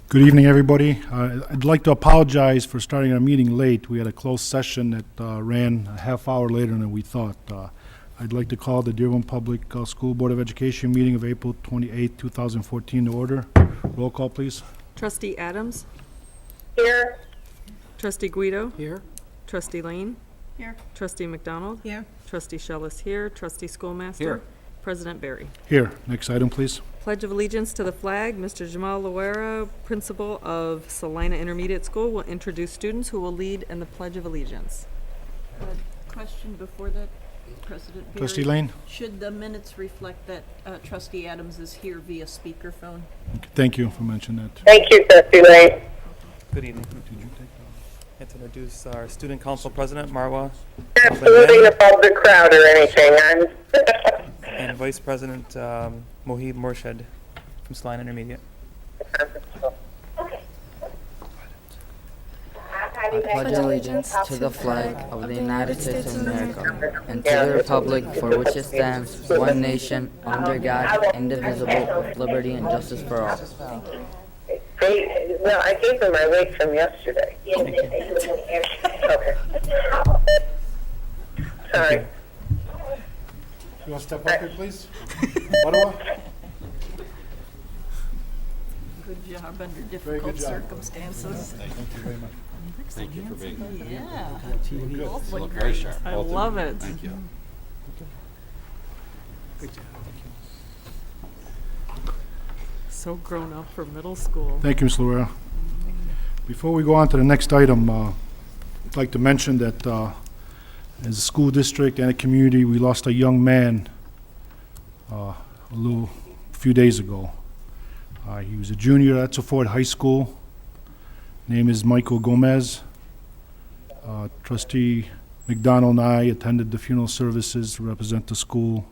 Good evening, everybody. I'd like to apologize for starting our meeting late. We had a closed session that ran a half hour later than we thought. I'd like to call the Dearborn Public School Board of Education meeting of April 28, 2014 to order. Roll call, please. Trustee Adams? Here. Trustee Guido? Here. Trustee Lane? Here. Trustee McDonald? Here. Trustee Shellis here. Trustee Schoolmaster? Here. President Barry. Here. Next item, please. Pledge of allegiance to the flag. Mr. Jamal Loera, principal of Salina Intermediate School, will introduce students who will lead in the Pledge of Allegiance. Question before that, President Barry. Trustee Lane? Should the minutes reflect that Trustee Adams is here via speakerphone? Okay, thank you for mentioning that. Thank you, Trustee Lane. Good evening. I'd like to introduce our Student Council President, Marwa, Absolutely above the crowd or anything. and Vice President Mohib Murshid from Salina Intermediate. I pledge allegiance to the flag of the United States of America and to the republic for which it stands, one nation, under God, indivisible, with liberty and justice for all. Well, I gave them my weight from yesterday. Okay. Sorry. You want to step up here, please? Ottawa? Good job under good difficult job. circumstances. Thank you very much. Thank you for being here. Yeah. Good. Both You look look great. very sharp. I both of love you. it. Thank you. Good job. So grown up for middle school. Thank you, Ms. Loera. Before we go on to the next item, I'd like to mention that as a school district and a community, we lost a young man a few days ago. He was a junior at Ford High School. Name is Michael Gomez. Trustee McDonald and I attended the funeral services to represent the school.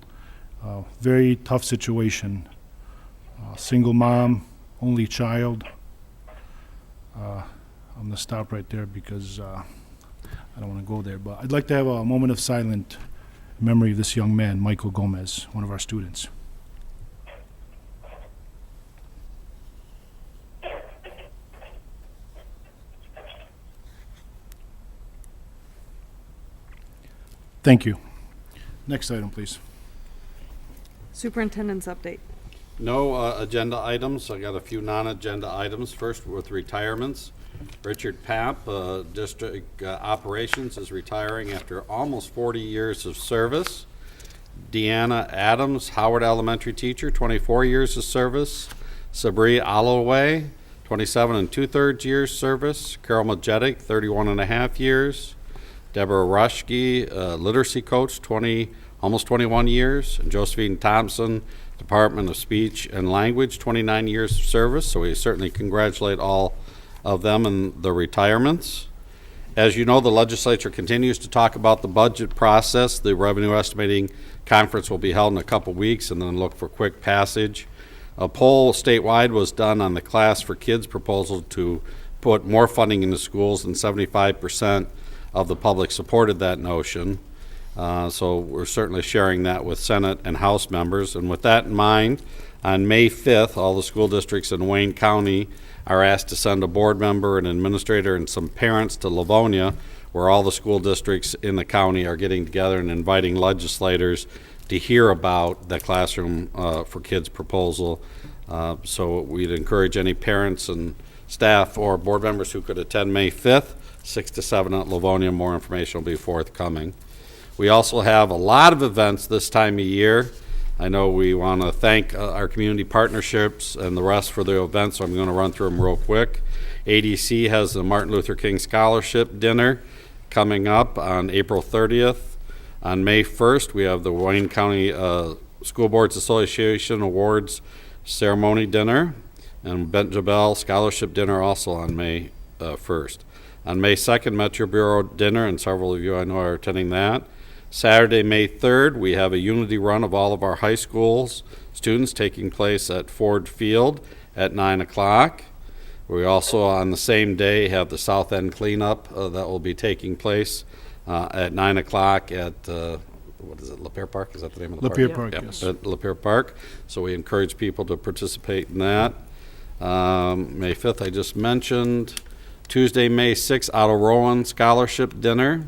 Very tough situation. Single mom, only child. I'm going to stop right there because I don't want to go there. But I'd like to have a moment of silent memory of this young man, Michael Gomez, one of our students. Thank you. Next item, please. Superintendent's update. No agenda items. I got a few non-agenda items. First with retirements. Richard Papp, District Operations, is retiring after almost 40 years of service. Deanna Adams, Howard Elementary teacher, 24 years of service. Sabri Alloway, 27 2/3 years service. Carol Majetic, 31 1/2 years. Deborah Rushke, literacy coach, almost 21 years. And Josephine Thompson, Department of Speech and Language, 29 years of service. So we certainly congratulate all of them and the retirements. As you know, the legislature continues to talk about the budget process. The revenue estimating conference will be held in a couple weeks and then look for quick passage. A poll statewide was done on the Class for Kids proposal to put more funding into schools, and 75% of the public supported that notion. So we're certainly sharing that with Senate and House members. And with that in mind, on May 5th, all the school districts in Wayne County are asked to send a board member, an administrator, and some parents to Livonia, where all the school districts in the county are getting together and inviting legislators to hear about the Classroom for Kids proposal. So we'd encourage any parents and staff or board members who could attend May 5th, 6 to 7 at Livonia. More information will be forthcoming. We also have a lot of events this time of year. I know we want to thank our community partnerships and the rest for the events, so I'm going to run through them real quick. ADC has the Martin Luther King Scholarship Dinner coming up on April 30th. On May 1st, we have the Wayne County School Boards Association Awards Ceremony Dinner, and Bent Jabel Scholarship Dinner also on May 1st. On May 2nd, Metro Bureau Dinner, and several of you I know are attending that. Saturday, May 3rd, we have a unity run of all of our high schools students taking place at Ford Field at 9 o'clock. We also, on the same day, have the South End cleanup that will be taking place at 9 o'clock at, what is it, Lapeer Park? Is that the name of the park? Lapeer Park, Yep, yes. at Lapeer Park. So we encourage people to participate in that. May 5th, I just mentioned. Tuesday, May 6th, Otto Rowan Scholarship Dinner.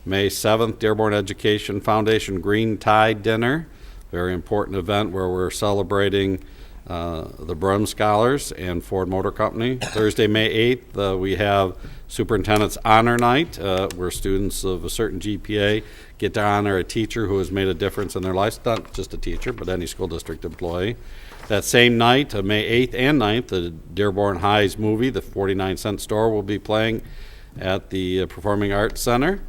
May 7th, Dearborn Education Foundation Green Tide Dinner. Very important event where we're celebrating the Brum Scholars and Ford Motor Company. Thursday, May 8th, we have Superintendent's Honor Night, where students of a certain GPA get to honor a teacher who has made a difference in their lives, not just a teacher, but any school district employee. That same night, May 8th and 9th, the Dearborn High's movie, The 49-Cent Store, will be playing at the Performing Arts Center.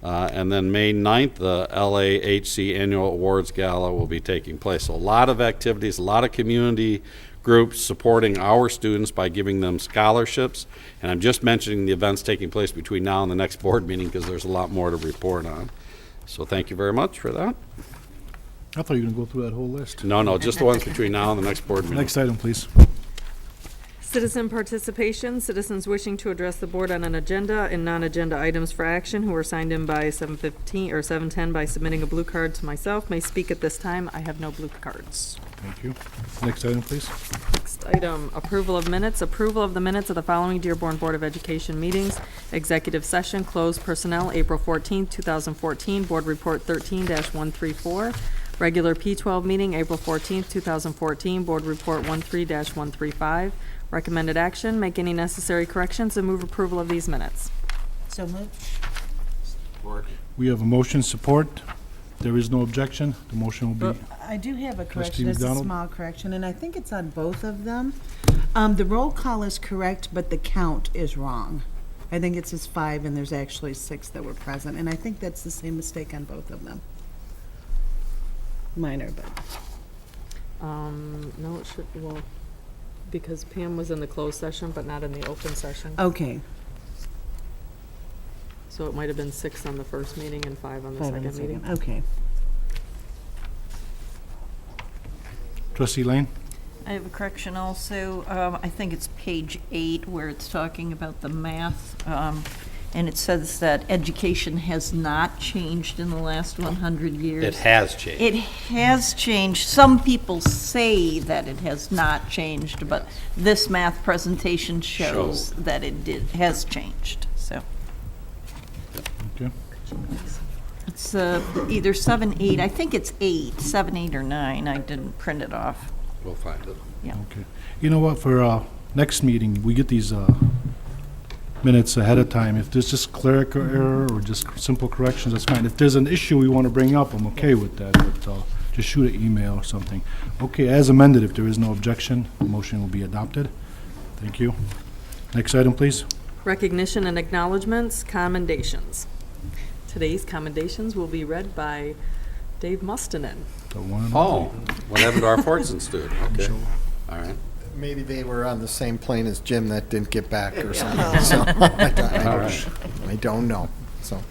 And then May 9th, the LAHC Annual Awards Gala will be taking place. So a lot of activities, a lot of community groups supporting our students by giving them scholarships. And I'm just mentioning the events taking place between now and the next board meeting because there's a lot more to report on. So thank you very much for that. I thought you were going to go through that whole list. No, just the ones between now and the next board meeting. Next item, please. Citizen participation, citizens wishing to address the board on an agenda and non-agenda items for action who were signed in by 7:15 or 7:10 by submitting a blue card to myself may speak at this time. I have no blue cards. Thank you. Next item, please. Next item, approval of minutes. Approval of the minutes of the following Dearborn Board of Education meetings. Executive session, closed personnel, April 14th, 2014. Board report 13-134. Regular P12 meeting, April 14th, 2014. Board report 13-135. Recommended action, make any necessary corrections and move approval of these minutes. So moved. We have a motion support. There is no objection. The motion will be, I do have a Trustee correction, it's a McDonald? small correction, and I think it's on both of them. The roll call is correct, but the count is wrong. I think it says 5, and there's actually 6 that were present, and I think that's the same mistake on both of them. Minor, but. No, it should, well, because Pam was in the closed session, but not in the open session. Okay. So it might have been 6 on the first meeting and 5 on the 5 on the second meeting. second. Okay. Trustee Lane? I have a correction also. I think it's page 8 where it's talking about the math. And it says that education has not changed in the last 100 years. It has changed. It has changed. Some people say that it has not changed, but this math presentation shows that has changed, so. Okay. It's either 7, 8, I think it's 8, 7, 8, or 9. I didn't print it off. We'll find it. Okay. You know what, for next meeting, we get these minutes ahead of time. If there's just clerical error or just simple corrections, that's fine. If there's an issue we want to bring up, I'm okay with that, but just shoot an email or something. Okay, as amended, if there is no objection, the motion will be adopted. Thank you. Next item, please. Recognition and acknowledgements, commendations. Today's commendations will be read by Dave Mustonen. The one and Oh, what happened to our Fortson student? Okay, all right. Maybe they were on the same plane as Jim that didn't get back or something, so I don't know. So,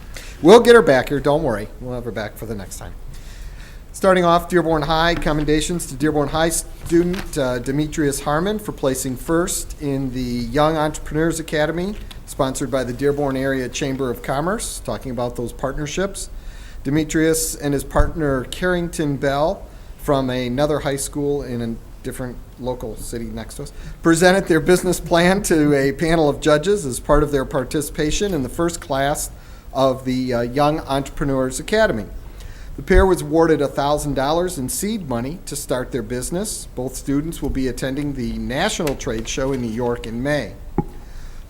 we'll get her back here, don't worry. We'll have her back for the next time. Starting off, Dearborn High, commendations to Dearborn High student Demetrius Harmon for placing first in the Young Entrepreneurs Academy, sponsored by the Dearborn Area Chamber of Commerce, talking about those partnerships. Demetrius and his partner Carrington Bell from another high school in a different local city next to us, presented their business plan to a panel of judges as part of their participation in the first class of the Young Entrepreneurs Academy. The pair was awarded $1,000 in seed money to start their business. Both students will be attending the National Trade Show in New York in May.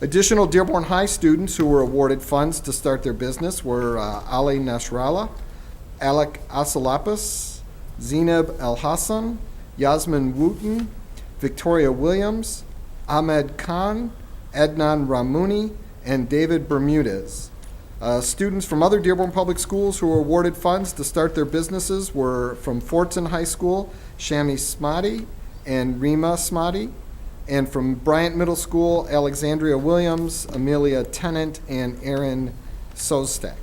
Additional Dearborn High students who were awarded funds to start their business were Ali Nasrallah, Alec Asalapis, Zainab El Hassan, Yasmin Wooten, Victoria Williams, Ahmed Khan, Adnan Ramouni, and David Bermudez. Students from other Dearborn Public Schools who were awarded funds to start their businesses were from Fortson High School, Shami Smati and Rima Smati, and from Bryant Middle School, Alexandria Williams, Amelia Tennant, and Aaron Sostek.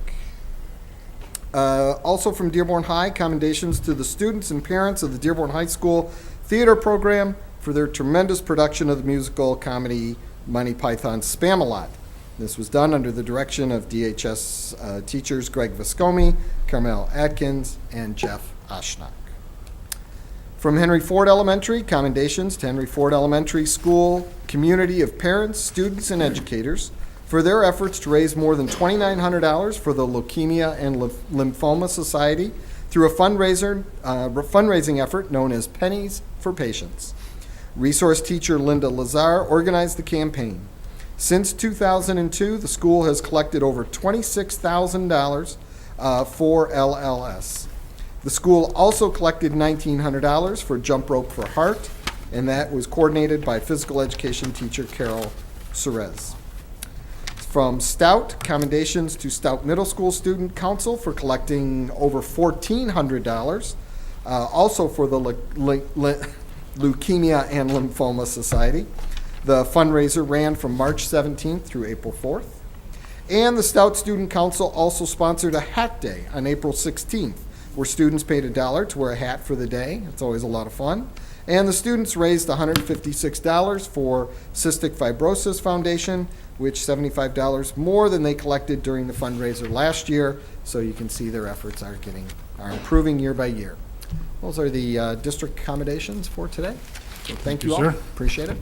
Also from Dearborn High, commendations to the students and parents of the Dearborn High School theater program for their tremendous production of the musical comedy Monty Python's Spam-A-Lot. This was done under the direction of DHS teachers Greg Viscomi, Carmel Atkins, and Jeff Oshnock. From Henry Ford Elementary, commendations to Henry Ford Elementary School community of parents, students, and educators for their efforts to raise more than $2,900 for the Leukemia and Lymphoma Society through a fundraising effort known as Pennies for Patients. Resource teacher Linda Lazar organized the campaign. Since 2002, the school has collected over $26,000 for LLS. The school also collected $1,900 for Jump Rope for Heart, and that was coordinated by physical education teacher Carol Cerez. From Stout, commendations to Stout Middle School Student Council for collecting over $1,400, also for the Leukemia and Lymphoma Society. The fundraiser ran from March 17th through April 4th. And the Stout Student Council also sponsored a hat day on April 16th, where students paid $1 to wear a hat for the day. It's always a lot of fun. And the students raised $156 for Cystic Fibrosis Foundation, which $75 more than they collected during the fundraiser last year. So you can see their efforts are improving year by year. Those are the district accommodations for today. So thank you all. Sir. Appreciate it.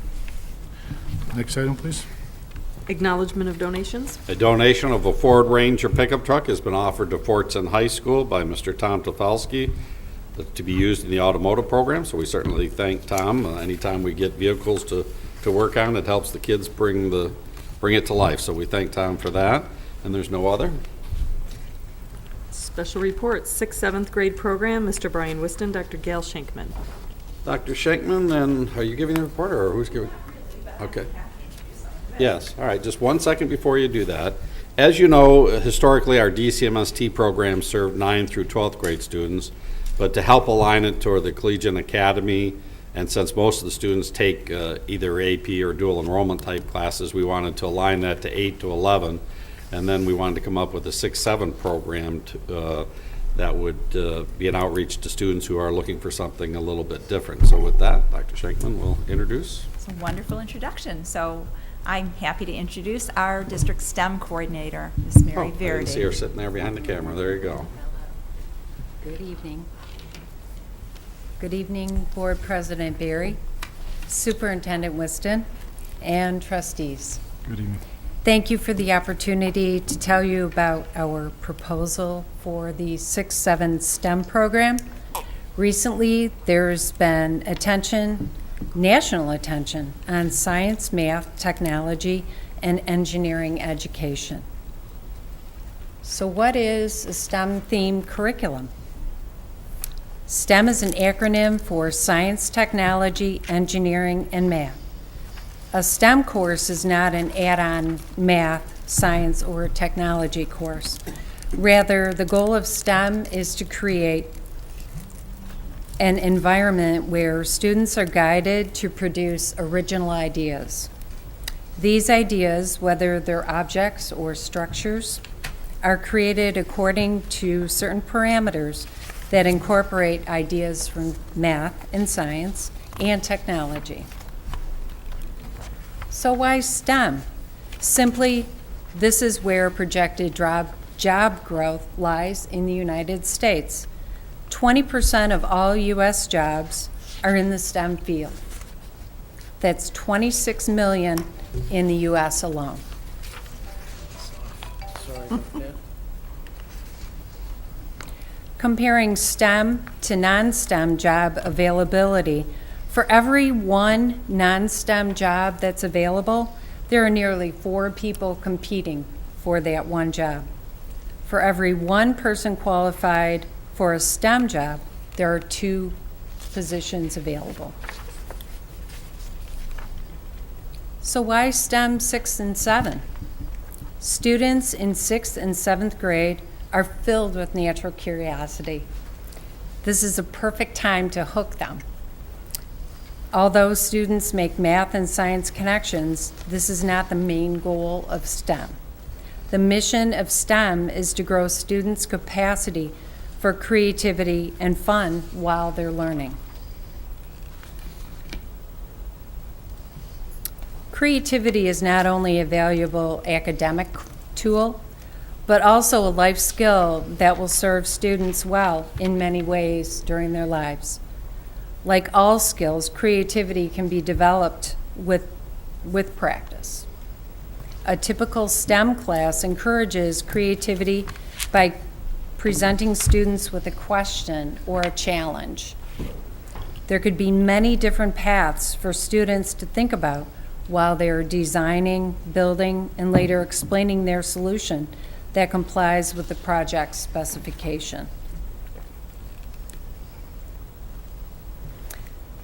Next item, please. Acknowledgement of donations. A donation of a Ford Ranger pickup truck has been offered to Fortson High School by Mr. Tom Tofalski to be used in the automotive program, so we certainly thank Tom. Anytime we get vehicles to work on, it helps the kids bring it to life, so we thank Tom for that. And there's no other? Special reports, 6th, 7th grade program, Mr. Brian Whiston, Dr. Gail Schenkman. Dr. Schenkman, and are you giving the report, or who's giving? Okay. Yes, all right, just 1 second before you do that. As you know, historically, our DCMST program served 9th through 12th grade students, but to help align it toward the Collegiate Academy, and since most of the students take either AP or dual enrollment type classes, we wanted to align that to 8 to 11, and then we wanted to come up with a 6-7 program that would be an outreach to students who are looking for something a little bit different. So with that, Dr. Schenkman will introduce. It's a wonderful introduction. So I'm happy to introduce our district STEM coordinator, Ms. Mary I didn't Verdi. see her sitting there behind the camera. There you go. Good evening. Good evening, Board President Barry, Superintendent Whiston, and trustees. Good evening. Thank you for the opportunity to tell you about our proposal for the 6-7 STEM program. Recently, there's been national attention on science, math, technology, and engineering education. So what is a STEM-themed curriculum? STEM is an acronym for science, technology, engineering, and math. A STEM course is not an add-on math, science, or technology course. Rather, the goal of STEM is to create an environment where students are guided to produce original ideas. These ideas, whether they're objects or structures, are created according to certain parameters that incorporate ideas from math and science and technology. So why STEM? Simply, this is where projected job growth lies in the United States. 20% of all U.S. jobs are in the STEM field. That's 26 million in the U.S. alone. Comparing STEM to non-STEM job availability, for every one non-STEM job that's available, there are nearly 4 people competing for that one job. For every one person qualified for a STEM job, there are 2 positions available. So why STEM 6 and 7? Students in 6th and 7th grade are filled with natural curiosity. This is a perfect time to hook them. Although students make math and science connections, this is not the main goal of STEM. The mission of STEM is to grow students' capacity for creativity and fun while they're learning. Creativity is not only a valuable academic tool, but also a life skill that will serve students well in many ways during their lives. Like all skills, creativity can be developed with practice. A typical STEM class encourages creativity by presenting students with a question or a challenge. There could be many different paths for students to think about while they're designing, building, and later explaining their solution that complies with the project specification.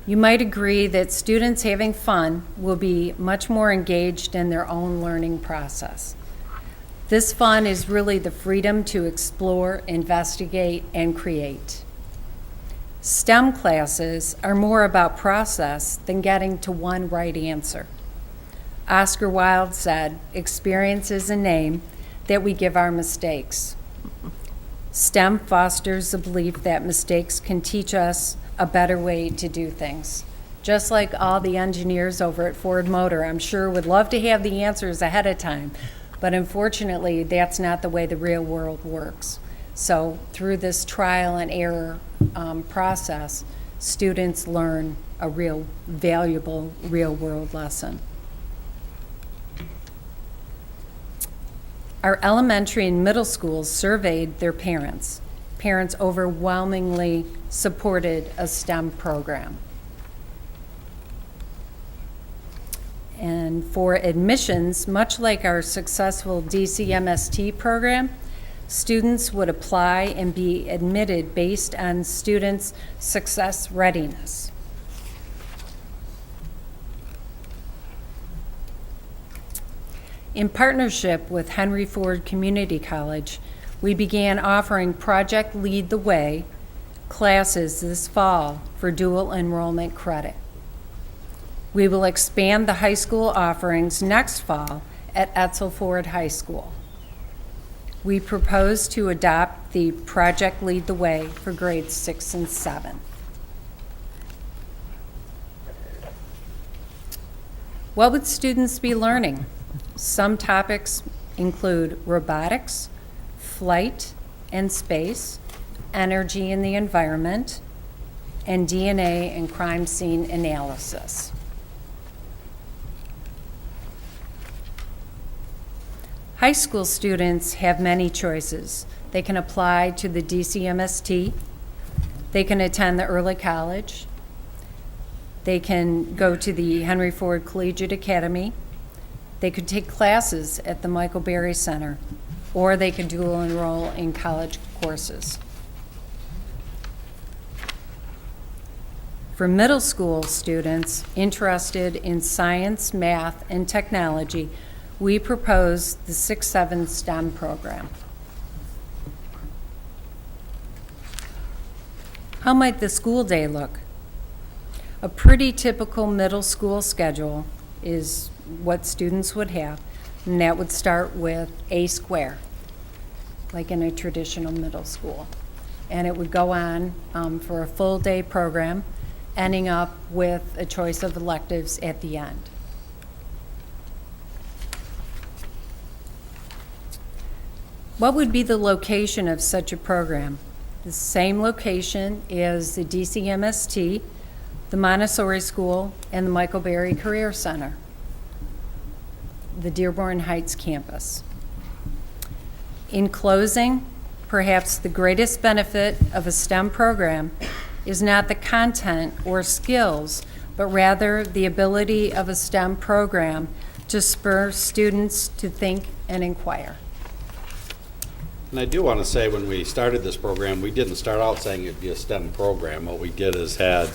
You might agree that students having fun will be much more engaged in their own learning process. This fun is really the freedom to explore, investigate, and create. STEM classes are more about process than getting to one right answer. Oscar Wilde said, "Experience is a name that we give our mistakes." STEM fosters the belief that mistakes can teach us a better way to do things. Just like all the engineers over at Ford Motor, I'm sure would love to have the answers ahead of time, but unfortunately, that's not the way the real world works. So through this trial and error process, students learn a real valuable real world lesson. Our elementary and middle schools surveyed their parents. Parents overwhelmingly supported a STEM program. And for admissions, much like our successful DCMST program, students would apply and be admitted based on students' success readiness. In partnership with Henry Ford Community College, we began offering Project Lead the Way classes this fall for dual enrollment credit. We will expand the high school offerings next fall at Etzel Ford High School. We propose to adopt the Project Lead the Way for grades 6 and 7. What would students be learning? Some topics include robotics, flight and space, energy and the environment, and DNA and crime scene analysis. High school students have many choices. They can apply to the DCMST, they can attend the early college, they can go to the Henry Ford Collegiate Academy, they could take classes at the Michael Berry Center, or they could dual enroll in college courses. For middle school students interested in science, math, and technology, we propose the 6-7 STEM program. How might the school day look? A pretty typical middle school schedule is what students would have, and that would start with A square, like in a traditional middle school. And it would go on for a full day program, ending up with a choice of electives at the end. What would be the location of such a program? The same location as the DCMST, the Montessori School, and the Michael Berry Career Center, the Dearborn Heights campus. In closing, perhaps the greatest benefit of a STEM program is not the content or skills, but rather the ability of a STEM program to spur students to think and inquire. And I do want to say, when we started this program, we didn't start out saying it'd be a STEM program. What we did is had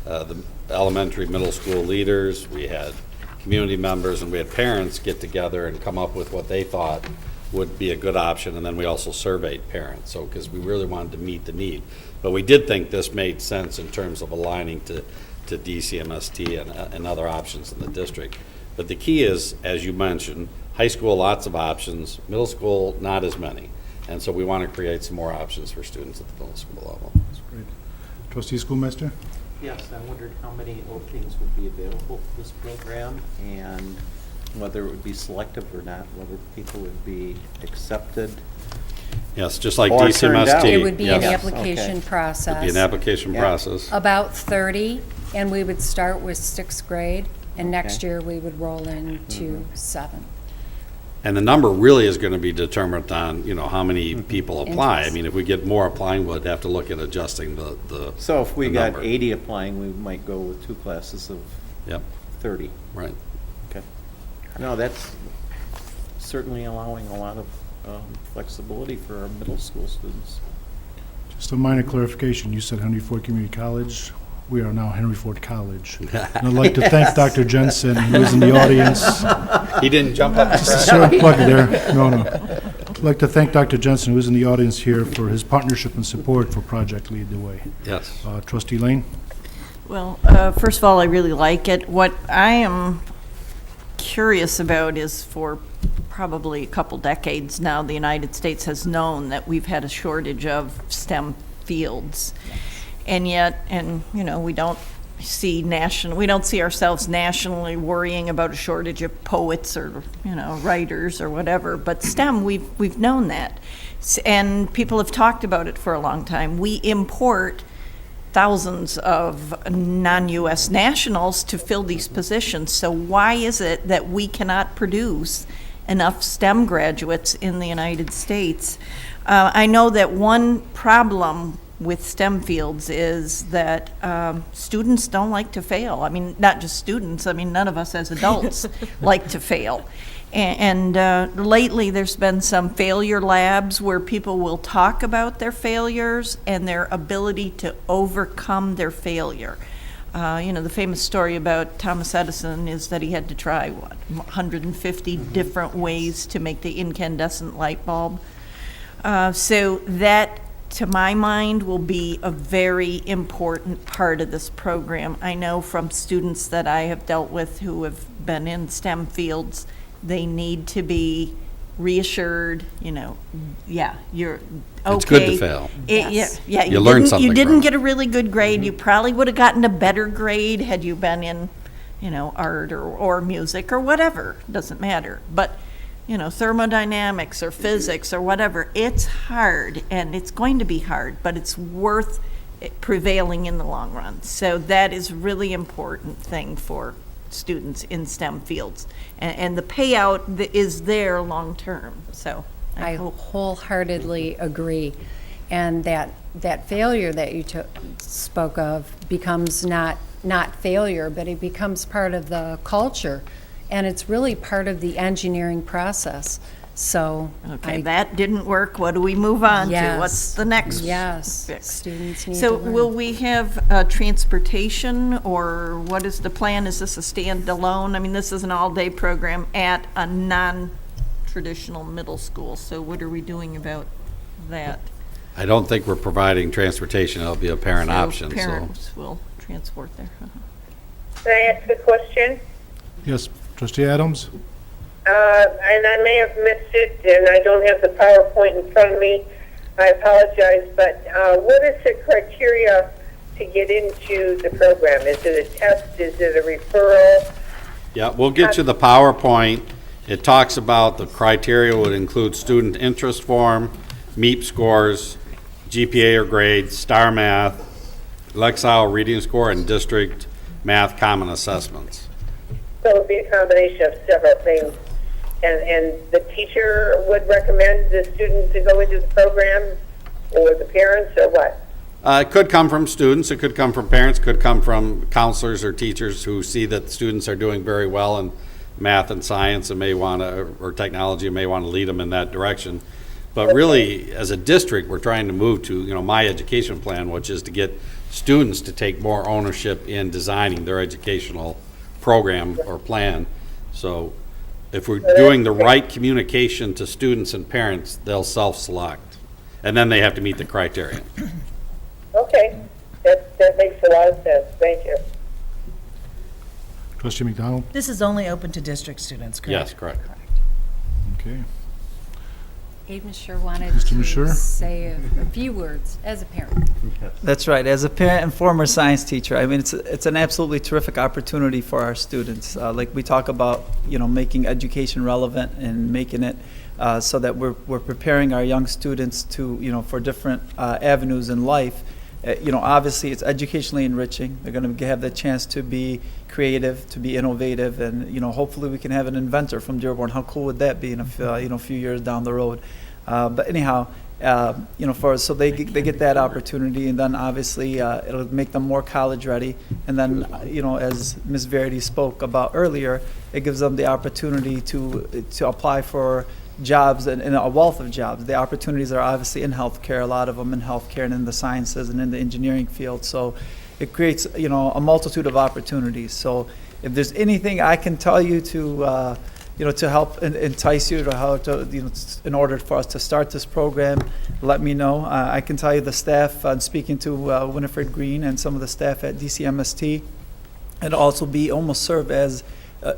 the elementary, middle school leaders, we had community members, and we had parents get together and come up with what they thought would be a good option, and then we also surveyed parents, so because we really wanted to meet the need. But we did think this made sense in terms of aligning to DCMST and other options in the district. But the key is, as you mentioned, high school, lots of options, middle school, not as many. And so we want to create some more options for students at the middle school level. That's great. Trustee Schoolmaster? Yes, I wondered how many openings would be available for this program and whether it would be selective or not, whether people would be accepted. Yes, just like Or turned DCMST. out. It would be an Yes. application process. Be an application Yeah. process. About 30, and we would start with 6th grade, and next Okay. year we would roll into 7th. And the number really is going to be determined on, how many people apply. I Interest. mean, if we get more applying, we'd have to look at adjusting the So if we the got number. 80 applying, we might go with 2 classes of Yep, 30. right. Okay. No, that's certainly allowing a lot of flexibility for our middle school students. Just a minor clarification, you said Henry Ford Community College. We are now Henry Ford College. And I'd like to thank Dr. Jensen, who is in the audience. He didn't jump up. Just a certain plug there. No. I'd like to thank Dr. Jensen, who is in the audience here, for his partnership and support for Project Lead the Way. Yes. Trustee Lane? Well, first of all, I really like it. What I am curious about is for probably a couple decades now, the United States has known that we've had a shortage of STEM fields. And yet, we don't see ourselves nationally worrying about a shortage of poets or, writers or whatever. But STEM, we've known that. And people have talked about it for a long time. We import thousands of non-U.S. nationals to fill these positions. So why is it that we cannot produce enough STEM graduates in the United States? I know that one problem with STEM fields is that students don't like to fail. I mean, not just students, none of us as adults like to fail. And lately, there's been some failure labs where people will talk about their failures and their ability to overcome their failure. The famous story about Thomas Edison is that he had to try, 150 different ways to make the incandescent light bulb. So that, to my mind, will be a very important part of this program. I know from students that I have dealt with who have been in STEM fields, they need to be reassured, you're okay. It's good to fail. Yes. Yeah, You learn something you didn't from it. get a really good grade. You probably would have gotten a better grade had you been in, art or music or whatever. Doesn't matter. But, thermodynamics or physics or whatever, it's hard and it's going to be hard, but it's worth prevailing in the long run. So that is a really important thing for students in STEM fields. And the payout is there long-term, so. I hope. wholeheartedly agree. And that failure that you spoke of becomes not failure, but it becomes part of the culture. And it's really part of the engineering process. So. Okay, that didn't work. What do we move on to? Yes. What's the next Yes, fix? students need to So learn. will we have transportation, or what is the plan? Is this a standalone? This is an all-day program at a non-traditional middle school. So what are we doing about that? I don't think we're providing transportation. It'll be a parent So option, so. Parents will transport there. Can I ask a question? Yes, Trustee Adams? And I may have missed it, and I don't have the PowerPoint in front of me. I apologize, but what is the criteria to get into the program? Is it a test? Is it a referral? Yeah, we'll get you the PowerPoint. It talks about the criteria would include student interest form, MEP scores, GPA or grade, STAR math, Lexile reading score, and district math common assessments. So it would be a combination of several things. And the teacher would recommend the student to go into the program, or the parents, or what? It could come from students, it could come from parents, could come from counselors or teachers who see that students are doing very well in math and science and may want to, or technology, and may want to lead them in that direction. But really, as a district, we're trying to move to, my education plan, which is to get students to take more ownership in designing their educational program or plan. So if we're doing the right communication to students and parents, they'll self-select. And then they have to meet the criteria. Okay, that makes a lot of sense. Thank you. Trustee McDonald? This is only open to district students, correct? Yes, correct. Okay. Abe Mashur wanted Mr. to Mashur? say a few words as a parent. That's right. As a parent and former science teacher, I mean, it's an absolutely terrific opportunity for our students. Like we talk about, making education relevant and making it so that we're preparing our young students to, for different avenues in life. Obviously, it's educationally enriching. They're going to have the chance to be creative, to be innovative, and hopefully we can have an inventor from Dearborn. How cool would that be in a few years down the road? But anyhow, so they get that opportunity, and then obviously it'll make them more college ready. And then as Ms. Verity spoke about earlier, it gives them the opportunity to apply for jobs and a wealth of jobs. The opportunities are obviously in healthcare, a lot of them in healthcare and in the sciences and in the engineering field. So it creates a multitude of opportunities. So if there's anything I can tell you to to help entice you to how to in order for us to start this program, let me know. I can tell you the staff, speaking to Winifred Green and some of the staff at DCMST, and also almost serve as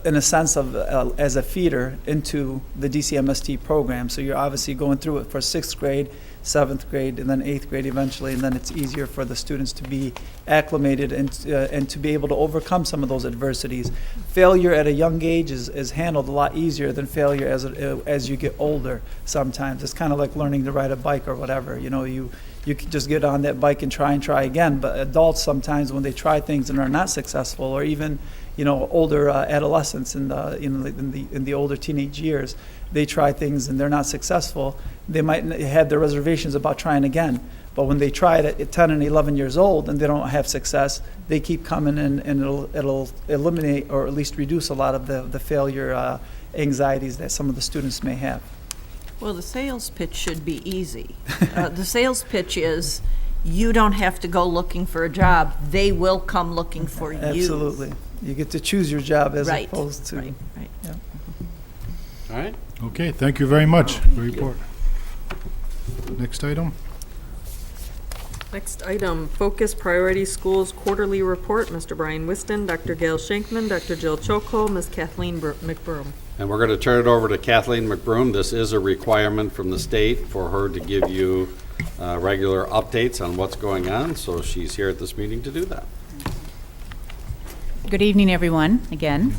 in a sense of as a feeder into the DCMST program. So you're obviously going through it for 6th grade, 7th grade, and then 8th grade eventually, and then it's easier for the students to be acclimated and to be able to overcome some of those adversities. Failure at a young age is handled a lot easier than failure as you get older sometimes. It's kind of like learning to ride a bike or whatever. You can just get on that bike and try again, but adults sometimes when they try things and are not successful, or even older adolescents in the older teenage years, they try things and they're not successful. They might have their reservations about trying again, but when they try it at 10 and 11 years old and they don't have success, they keep coming and it'll eliminate or at least reduce a lot of the failure anxieties that some of the students may have. Well, the sales pitch should be easy. The sales pitch is, you don't have to go looking for a job. They will come looking for you. Absolutely. You get to choose your job as Right. opposed to... Right. Yeah. All right. Okay, thank you very much for your report. Next item. Next item, Focus Priority Schools Quarterly Report. Mr. Brian Whiston, Dr. Gail Shankman, Dr. Jill Choko, Ms. Kathleen McBroom. And we're going to turn it over to Kathleen McBroom. This is a requirement from the state for her to give you regular updates on what's going on, so she's here at this meeting to do that. Good evening, everyone, again.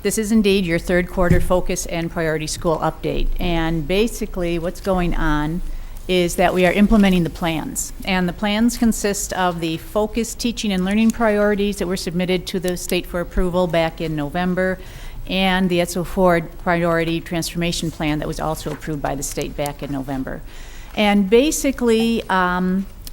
This is indeed your third quarter focus and priority school update. And basically what's going on is that we are implementing the plans. And the plans consist of the focus teaching and learning priorities that were submitted to the state for approval back in November, and the Etzel Ford Priority Transformation Plan that was also approved by the state back in November. And basically,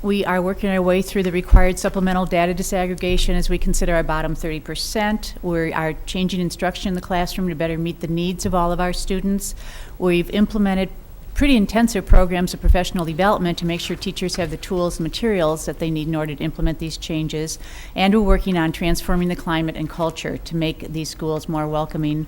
we are working our way through the required supplemental data disaggregation as we consider our bottom 30%. We are changing instruction in the classroom to better meet the needs of all of our students. We've implemented pretty intensive programs of professional development to make sure teachers have the tools and materials that they need in order to implement these changes. And we're working on transforming the climate and culture to make these schools more welcoming,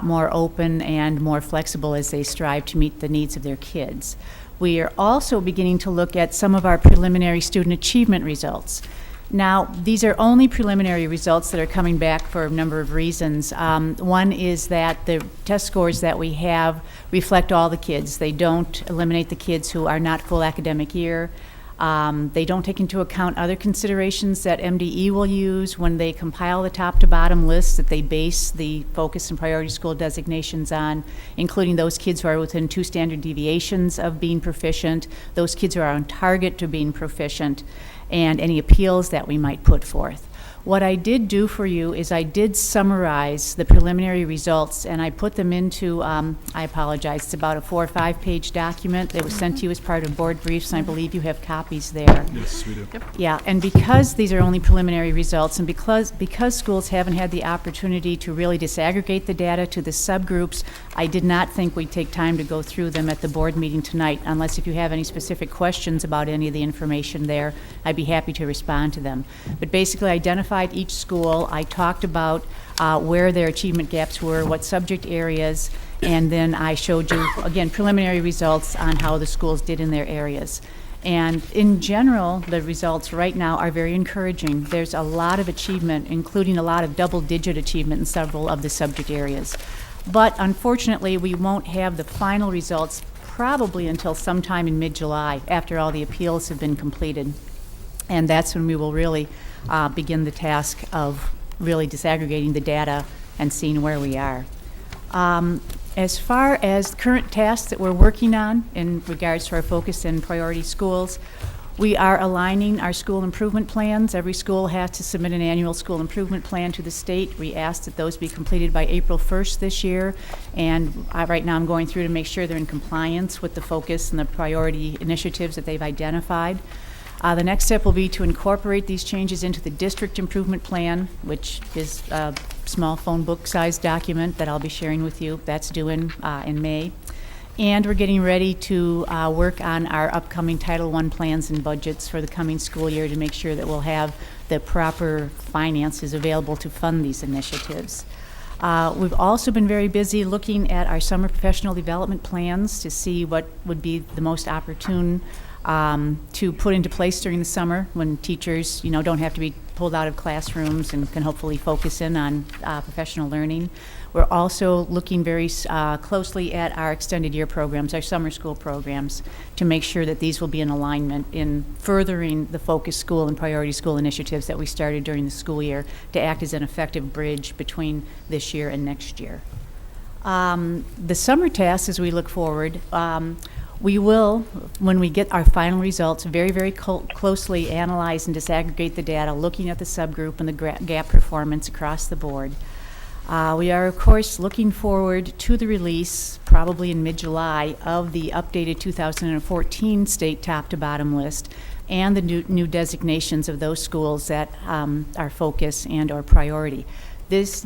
more open, and more flexible as they strive to meet the needs of their kids. We are also beginning to look at some of our preliminary student achievement results. Now, these are only preliminary results that are coming back for a number of reasons. One is that the test scores that we have reflect all the kids. They don't eliminate the kids who are not full academic year. They don't take into account other considerations that MDE will use when they compile the top to bottom lists that they base the focus and priority school designations on, including those kids who are within 2 standard deviations of being proficient, those kids who are on target to being proficient, and any appeals that we might put forth. What I did do for you is I did summarize the preliminary results, and I put them into, I apologize, it's about a 4 or 5 page document that was sent to you as part of board briefs, and I believe you have copies there. Yes, we do. Yeah, and because these are only preliminary results, and because schools haven't had the opportunity to really disaggregate the data to the subgroups, I did not think we'd take time to go through them at the board meeting tonight, unless if you have any specific questions about any of the information there, I'd be happy to respond to them. But basically, identified each school. I talked about where their achievement gaps were, what subject areas, and then I showed you, again, preliminary results on how the schools did in their areas. And in general, the results right now are very encouraging. There's a lot of achievement, including a lot of double-digit achievement in several of the subject areas. But unfortunately, we won't have the final results probably until sometime in mid-July, after all the appeals have been completed. And that's when we will really begin the task of really disaggregating the data and seeing where we are. As far as current tasks that we're working on in regards to our focus and priority schools, we are aligning our school improvement plans. Every school has to submit an annual school improvement plan to the state. We ask that those be completed by April 1st this year. And right now I'm going through to make sure they're in compliance with the focus and the priority initiatives that they've identified. The next step will be to incorporate these changes into the district improvement plan, which is a small phone book-sized document that I'll be sharing with you. That's due in May. And we're getting ready to work on our upcoming Title I plans and budgets for the coming school year to make sure that we'll have the proper finances available to fund these initiatives. We've also been very busy looking at our summer professional development plans to see what would be the most opportune to put into place during the summer when teachers, don't have to be pulled out of classrooms and can hopefully focus in on professional learning. We're also looking very closely at our extended year programs, our summer school programs, to make sure that these will be in alignment in furthering the focus school and priority school initiatives that we started during the school year to act as an effective bridge between this year and next year. The summer tasks, as we look forward, we will, when we get our final results, very, very closely analyze and disaggregate the data, looking at the subgroup and the gap performance across the board. We are, of course, looking forward to the release, probably in mid-July, of the updated 2014 state top-to-bottom list and the new designations of those schools that are focus and or priority. These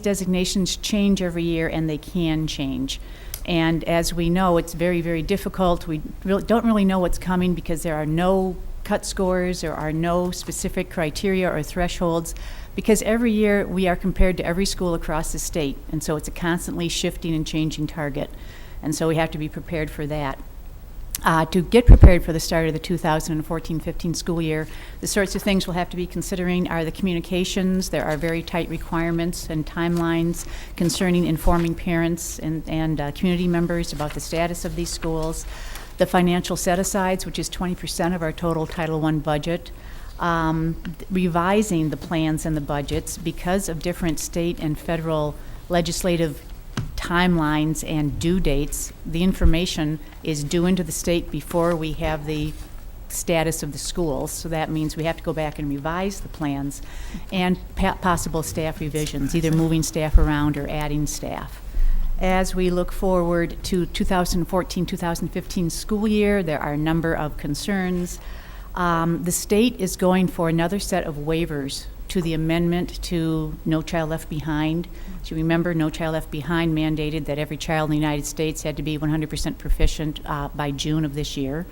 designations change every year, and they can change. And as we know, it's very, very difficult. We don't really know what's coming because there are no cut scores, there are no specific criteria or thresholds, because every year we are compared to every school across the state, and so it's a constantly shifting and changing target, and so we have to be prepared for that. To get prepared for the start of the 2014-15 school year, the sorts of things we'll have to be considering are the communications. There are very tight requirements and timelines concerning informing parents and community members about the status of these schools. The financial set-asides, which is 20% of our total Title I budget. Revising the plans and the budgets because of different state and federal legislative timelines and due dates. The information is due into the state before we have the status of the schools, so that means we have to go back and revise the plans and possible staff revisions, either moving staff around or adding staff. As we look forward to 2014-2015 school year, there are a number of concerns. The state is going for another set of waivers to the amendment to No Child Left Behind. So remember, No Child Left Behind mandated that every child in the United States had to be 100% proficient by June of this year.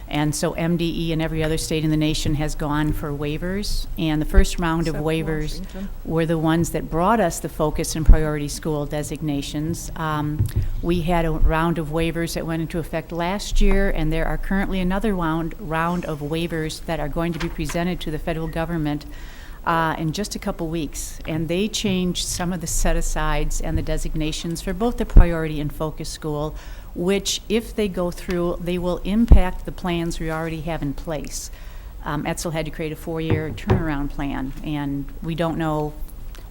And so MDE and every other state in the nation has gone for waivers. And the first round of waivers were the ones that brought us the focus and priority school designations. We had a round of waivers that went into effect last year, and there are currently another round of waivers that are going to be presented to the federal government in just a couple weeks, and they changed some of the set-asides and the designations for both the priority and focus school, which, if they go through, they will impact the plans we already have in place. Etzel had to create a 4-year turnaround plan, and we don't know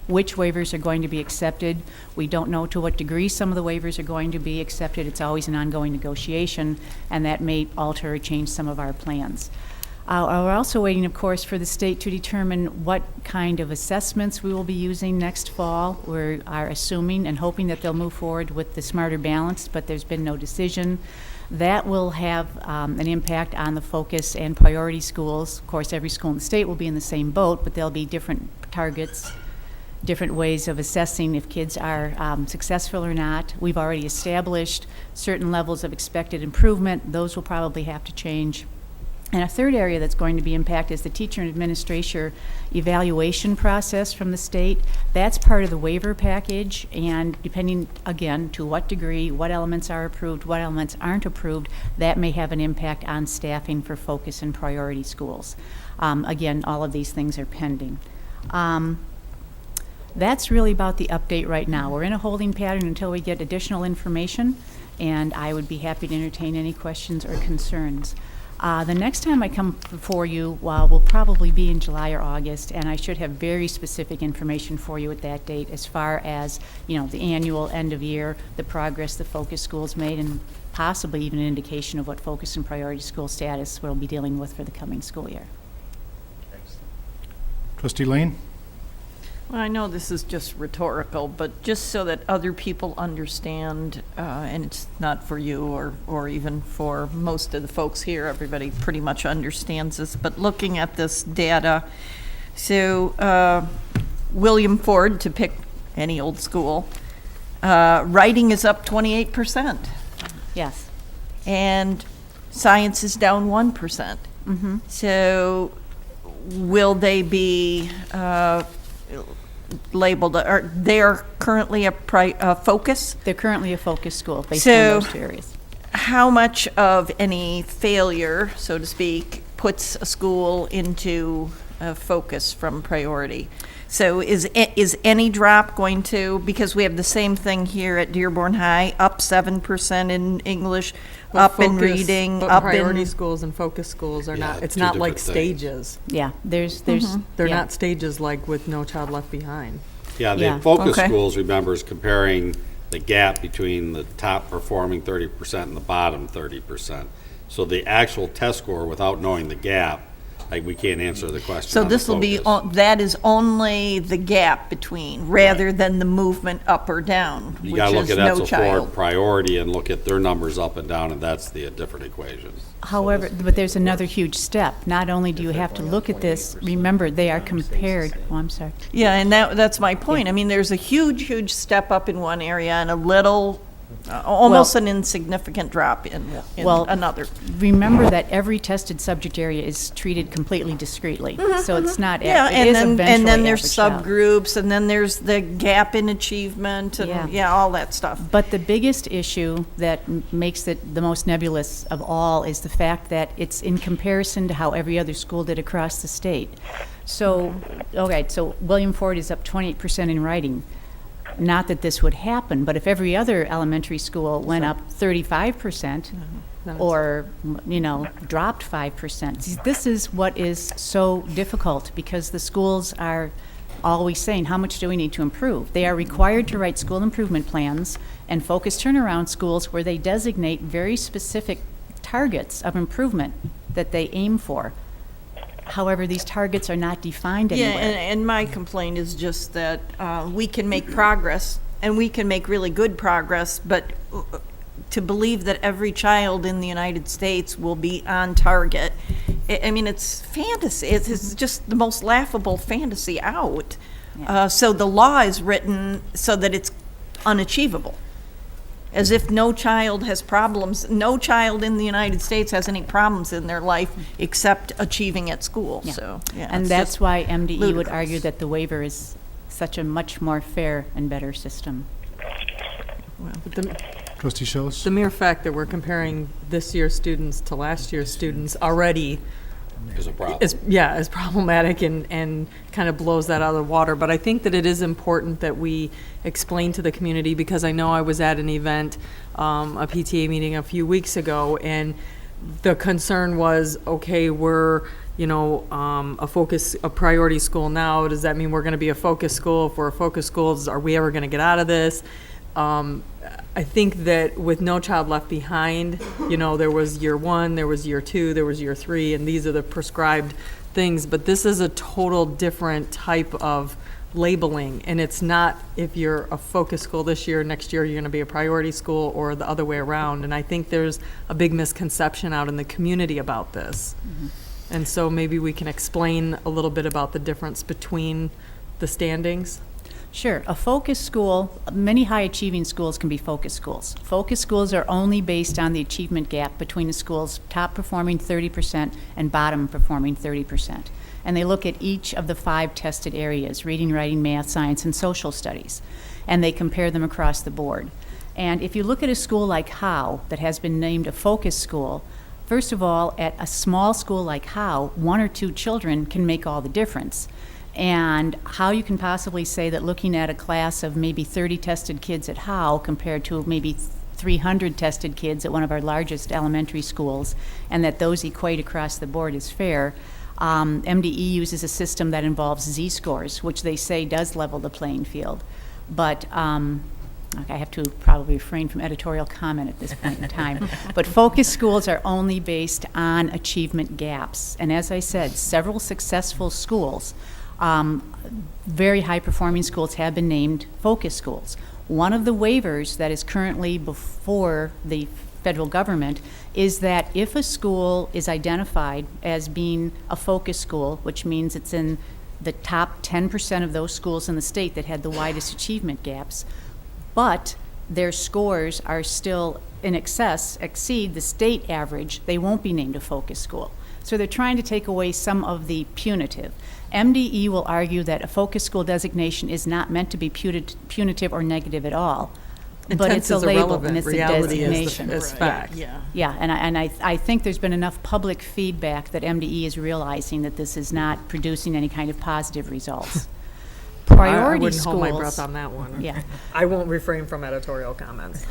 which waivers are going to be accepted. We don't know to what degree some of the waivers are going to be accepted. It's always an ongoing negotiation, and that may alter or change some of our plans. We're also waiting, of course, for the state to determine what kind of assessments we will be using next fall. We are assuming and hoping that they'll move forward with the Smarter Balance, but there's been no decision. That will have an impact on the focus and priority schools. Of course, every school in the state will be in the same boat, but there'll be different targets, different ways of assessing if kids are successful or not. We've already established certain levels of expected improvement. Those will probably have to change. And a third area that's going to be impacted is the teacher and administrator evaluation process from the state. That's part of the waiver package, and depending, again, to what degree, what elements are approved, what elements aren't approved, that may have an impact on staffing for focus and priority schools. Again, all of these things are pending. that's really about the update right now. We're in a holding pattern until we get additional information, and I would be happy to entertain any questions or concerns. The next time I come before you, will probably be in July or August, and I should have very specific information for you at that date as far as, the annual end of year, the progress the focus schools made, and possibly even an indication of what focus and priority school status we'll be dealing with for the coming school year. Trustee Lane? Well, I know this is just rhetorical, but just so that other people understand, and it's not for you or even for most of the folks here, everybody pretty much understands this, but looking at this data, so William Ford, to pick any old school, writing is up 28%. Yes. And science is down 1%. Mm-hmm. So will they be labeled, or they're currently a focus? They're currently a focus school based So, on those two areas. How much of any failure, so to speak, puts a school into a focus from priority? So is any drop going to, because we have the same thing here at Dearborn High, up 7% in English, up in reading, but up priority in... schools and focus schools are Yeah, not, it's two not like different things. stages. Yeah, there's They're yeah. not stages like with No Child Left Behind. Yeah, Yeah. the focus Okay. schools, remember, is comparing the gap between the top performing 30% and the bottom 30%. So the actual test score, without knowing the gap, we can't answer the question So on the this will be, focus. that is only the gap between, rather than the movement up or down, You which gotta look is at no Etzel Ford child. priority and look at their numbers up and down, and that's the different equation. However, but there's another huge step. Not only do you have to look at this, remember, they are compared, oh, I'm sorry. Yeah, and that's my point. I mean, there's a huge step up in one area and a little, almost an insignificant drop in Well, another. Remember that every tested subject area is treated completely discretely. So it's not, Yeah, it is and eventually then there's averaged out. subgroups, and then there's the gap in achievement, Yeah. and, yeah, all that stuff. But the biggest issue that makes it the most nebulous of all is the fact that it's in comparison to how every other school did across the state. So, okay, so William Ford is up 28% in writing. Not that this would happen, but if every other elementary school went up 35%, or, dropped 5%, see, this is what is so difficult, because the schools are always saying, how much do we need to improve? They are required to write school improvement plans and focus turnaround schools where they designate very specific targets of improvement that they aim for. However, these targets are not defined Yeah, anywhere. and my complaint is just that we can make progress, and we can make really good progress, but to believe that every child in the United States will be on target, I mean, it's fantasy. It's just the most laughable fantasy out. So the law is written so that it's unachievable. As if no child has problems, no child in the United States has any problems in their life except achieving at school, Yeah. so, yeah. And it's that's just why MDE would ludicrous. argue that the waiver is such a much more fair and better system. But Trustee Schultz? the mere fact that we're comparing this year's students to last year's students already Is a problem. is problematic and kind of blows that out of the water. But I think that it is important that we explain to the community, because I know I was at an event, a PTA meeting a few weeks ago, and the concern was, okay, we're, a priority school now. Does that mean we're going to be a focus school? If we're a focus school, are we ever going to get out of this? I think that with No Child Left Behind, there was year 1, there was year 2, there was year 3, and these are the prescribed things. But this is a total different type of labeling, and it's not if you're a focus school this year, next year you're going to be a priority school, or the other way around. And I think there's a big misconception out in the community about this. And so maybe we can explain a little bit about the difference between the standings. Sure. A focus school, many high-achieving schools can be focus schools. Focus schools are only based on the achievement gap between the school's top-performing 30% and bottom-performing 30%. And they look at each of the 5 tested areas, reading, writing, math, science, and social studies, and they compare them across the board. And if you look at a school like Howe that has been named a focus school, first of all, at a small school like Howe, 1 or 2 children can make all the difference. And how you can possibly say that looking at a class of maybe 30 tested kids at Howe compared to maybe 300 tested kids at one of our largest elementary schools, and that those equate across the board is fair. MDE uses a system that involves Z-scores, which they say does level the playing field. But I have to probably refrain from editorial comment at this point in time. But focus schools are only based on achievement gaps. And as I said, several successful schools, very high-performing schools, have been named focus schools. One of the waivers that is currently before the federal government is that if a school is identified as being a focus school, which means it's in the top 10% of those schools in the state that had the widest achievement gaps, but their scores are still exceed the state average, they won't be named a focus school. So they're trying to take away some of the punitive. MDE will argue that a focus school designation is not meant to be punitive or negative at all. But it's a label and it's a designation. Is fact. Yeah, and I think there's been enough public feedback that MDE is realizing that this is not producing any kind of positive results. Priority I wouldn't schools. hold my breath on that one. Yeah. I won't refrain from editorial comments.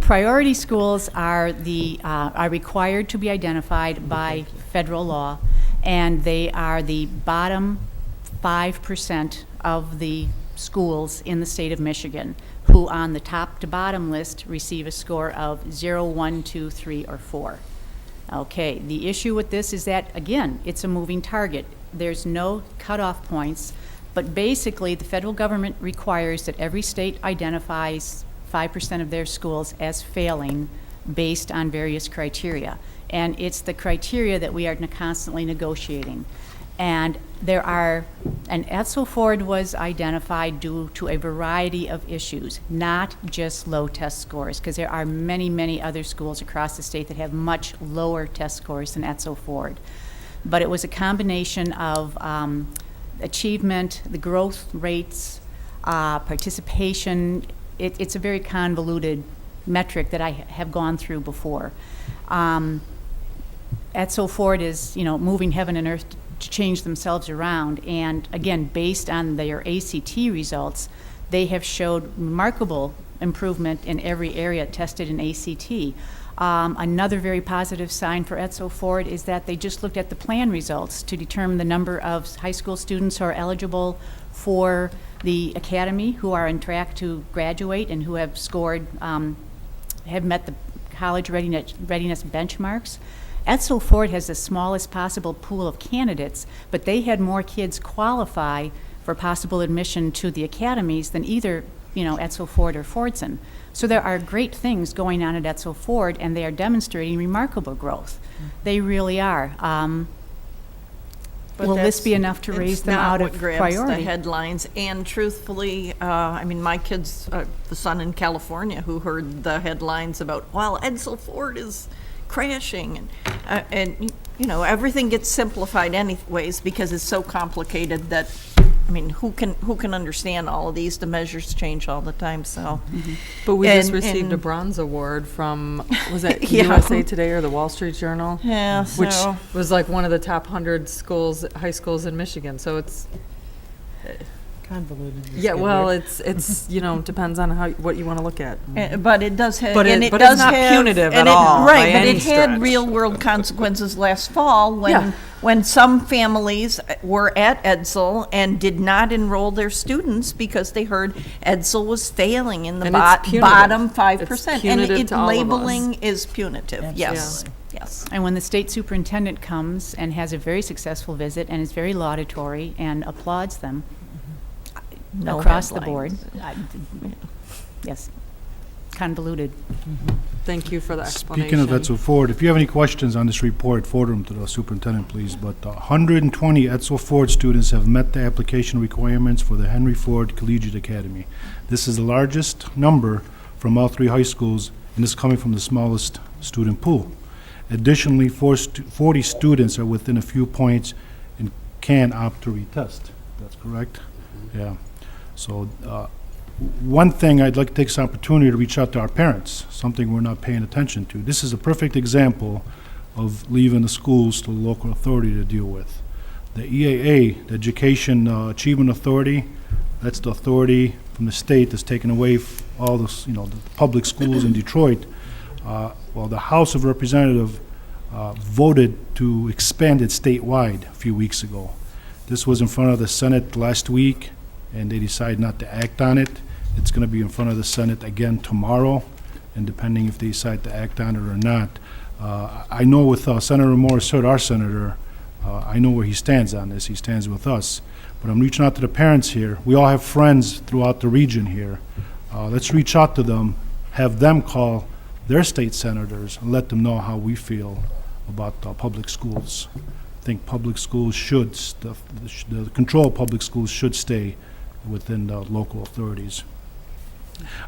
Priority schools are required to be identified by federal law, and they are the bottom 5% of the schools in the state of Michigan, who on the top to bottom list receive a score of 0, 1, 2, 3, or 4. Okay, the issue with this is that, again, it's a moving target. There's no cutoff points, but basically the federal government requires that every state identifies 5% of their schools as failing based on various criteria. And it's the criteria that we are constantly negotiating. And Etzel Ford was identified due to a variety of issues, not just low test scores, because there are many, many other schools across the state that have much lower test scores than Etzel Ford. But it was a combination of achievement, the growth rates, participation. It's a very convoluted metric that I have gone through before. Etzel Ford is, moving heaven and earth to change themselves around. And again, based on their ACT results, they have showed remarkable improvement in every area tested in ACT. Another very positive sign for Etzel Ford is that they just looked at the plan results to determine the number of high school students who are eligible for the academy, who are on track to graduate and who have scored, have met the college readiness benchmarks. Etzel Ford has the smallest possible pool of candidates, but they had more kids qualify for possible admission to the academies than either, Etzel Ford or Fordson. So there are great things going on at Etzel Ford, and they are demonstrating remarkable growth. They really are. Will this be enough to raise them out of priority? It's not what grabs the headlines. And truthfully, my kids, the son in California who heard the headlines about, Etzel Ford is crashing, and everything gets simplified anyways because it's so complicated that who can understand all of these? The measures change all the time. So, but we just received a bronze award from, was that USA Today or the Wall Street Journal? Yeah, which was like one of the top 100 schools, high schools in Michigan. So it's convoluted. Yeah, well, it's depends on what you want to look at. But it does have, but it's not punitive at all. Right, but it had real world consequences last fall when some families were at Edsel and did not enroll their students because they heard Edsel was failing in the bottom 5%, and labeling is punitive. Absolutely. Yes. Yes. And when the state superintendent comes and has a very successful visit and is very laudatory and applauds them across the board, yes, convoluted. Thank you for the explanation. Speaking of Etzel Ford, if you have any questions on this report, forward them to the superintendent, please. But 120 Etzel Ford students have met the application requirements for the Henry Ford Collegiate Academy. This is the largest number from all three high schools, and is coming from the smallest student pool. Additionally, 40 students are within a few points and can opt to retest. That's correct? Yeah. So one thing, I'd like to take this opportunity to reach out to our parents, something we're not paying attention to. This is a perfect example of leaving the schools to the local authority to deal with. The EAA, the Education Achievement Authority, that's the authority from the state that's taken away all the, the public schools in Detroit. Well, the House of Representatives voted to expand it statewide a few weeks ago. This was in front of the Senate last week, and they decided not to act on it. It's going to be in front of the Senate again tomorrow, and depending if they decide to act on it or not. I know with Senator Morris Hood, our senator, I know where he stands on this. He stands with us. But I'm reaching out to the parents here. We all have friends throughout the region here. Let's reach out to them, have them call their state senators, and let them know how we feel about public schools. I think public schools should, the control of public schools should stay within the local authorities.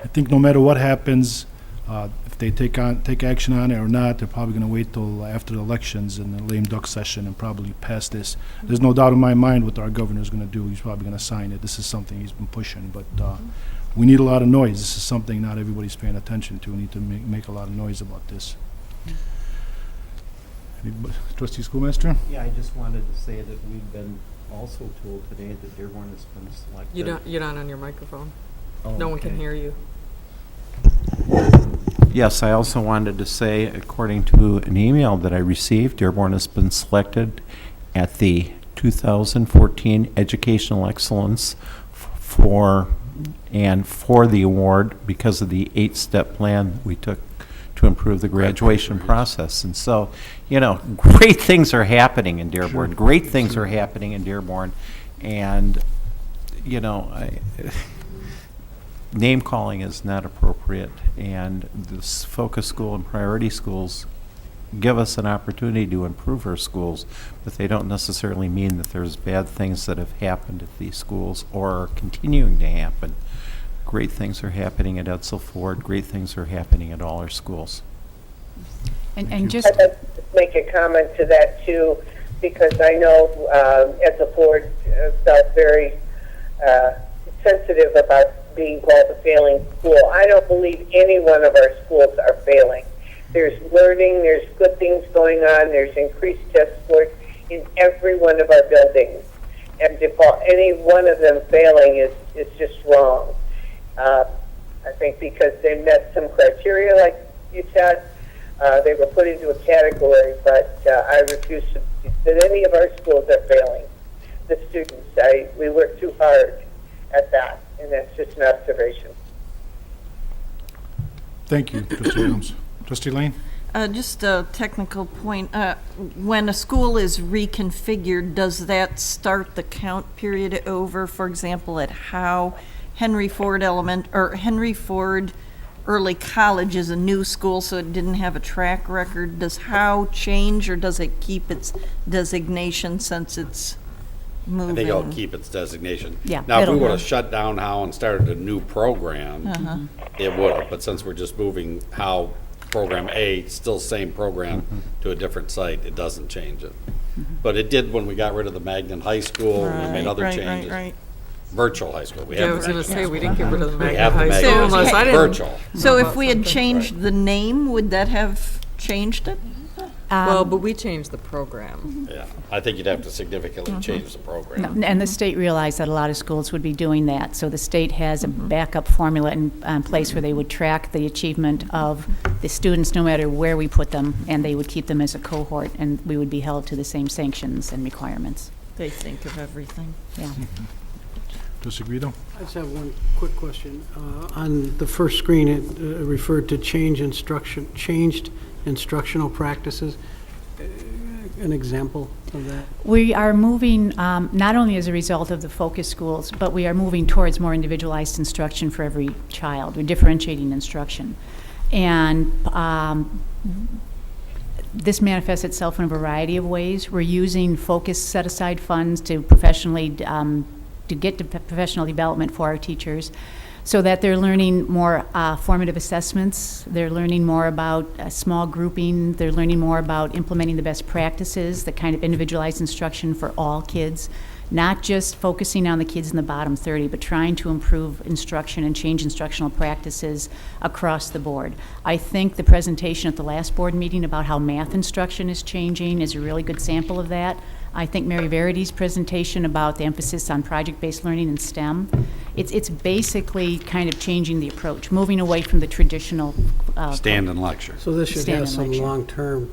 I think no matter what happens, if they take action on it or not, they're probably going to wait till after the elections and the lame duck session and probably pass this. There's no doubt in my mind what our governor's going to do. He's probably going to sign it. This is something he's been pushing, but we need a lot of noise. This is something not everybody's paying attention to. We need to make a lot of noise about this. Trustee Schoolmaster? Yeah, I just wanted to say that we've been also told today that Dearborn has been selected. You're not on your microphone. Oh, No one can okay. hear you. Yes, I also wanted to say, according to an email that I received, Dearborn has been selected at the 2014 Educational Excellence for the award because of the 8-step plan we took to improve the graduation process. And so, great things are happening in Dearborn. Sure. Great things are happening in Dearborn. And, name calling is not appropriate, and this focus school and priority schools give us an opportunity to improve our schools, but they don't necessarily mean that there's bad things that have happened at these schools or are continuing to happen. Great things are happening at Edsel Ford. Great things are happening at all our schools. And just, I'd like to make a comment to that too, because I know Edsel Ford felt very sensitive about being called a failing school. I don't believe any one of our schools are failing. There's learning, there's good things going on, there's increased test scores in every one of our buildings. And to call any one of them failing is just wrong. I think because they met some criteria, like you said, they were put into a category, but I refuse to that any of our schools are failing the students. We work too hard at that, and that's just an observation. Thank you, Trustee Adams. Trustee Lane? Just a technical point. When a school is reconfigured, does that start the count period over, for example, at Howe? Henry Ford Early College is a new school, so it didn't have a track record. Does Howe change, or does it keep its designation since it's moving? I think it'll keep its designation. Yeah, Now, if we it'll would have have- shut down Howe and started a new program, it would have. But since we're just moving Howe Program A, still same program, to a different site, it doesn't change it. But it did when we got rid of the Magnan High School, and we made other changes. Right. Virtual high school. We Yeah, I have was the going to Magnan say, we didn't get rid of the We Magna have the High Magna School High unless School. I didn't. Virtual. So know if about we had something. changed the name, would that have changed it? Well, but we changed the program. Yeah, I think you'd have to significantly change the program. and the state realized that a lot of schools would be doing that, so the state has a backup formula in place where they would track the achievement of the students no matter where we put them, and they would keep them as a cohort, and we would be held to the same sanctions and requirements. They think of everything. Yeah. Trustee Guido? I just have one quick question. On the first screen, it referred to changed instructional practices. An example of that? We are moving, not only as a result of the focus schools, but we are moving towards more individualized instruction for every child. We're differentiating instruction. And this manifests itself in a variety of ways. We're using focus set-aside funds to get to professional development for our teachers, so that they're learning more formative assessments, they're learning more about small grouping, they're learning more about implementing the best practices, the kind of individualized instruction for all kids, not just focusing on the kids in the bottom 30, but trying to improve instruction and change instructional practices across the board. I think the presentation at the last board meeting about how math instruction is changing is a really good sample of that. I think Mary Verity's presentation about the emphasis on project-based learning in STEM, it's basically kind of changing the approach, moving away from the traditional Stand and lecture. So this should have some long-term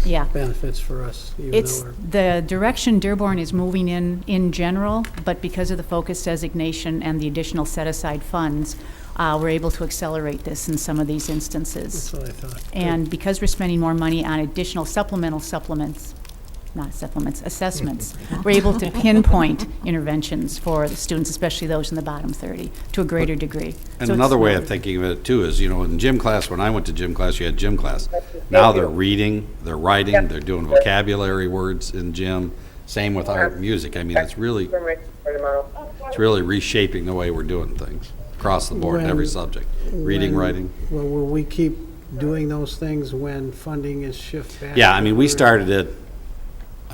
benefits for us, even It's though the direction Dearborn is moving in general, but because of the focus designation and the additional set-aside funds, we're able to accelerate this in some of these instances. that's what I thought. And because we're spending more money on additional assessments, we're able to pinpoint interventions for the students, especially those in the bottom 30, to a greater degree. And So another it's- way of thinking of it too is, in gym class, when I went to gym class, you had gym class. Now they're reading, they're writing, they're doing vocabulary words in gym. Same with art and music. I mean, it's really reshaping the way we're doing things across the board in every subject. Reading, writing. Well, will we keep doing those things when funding is shifted back? Yeah, I mean, we started it,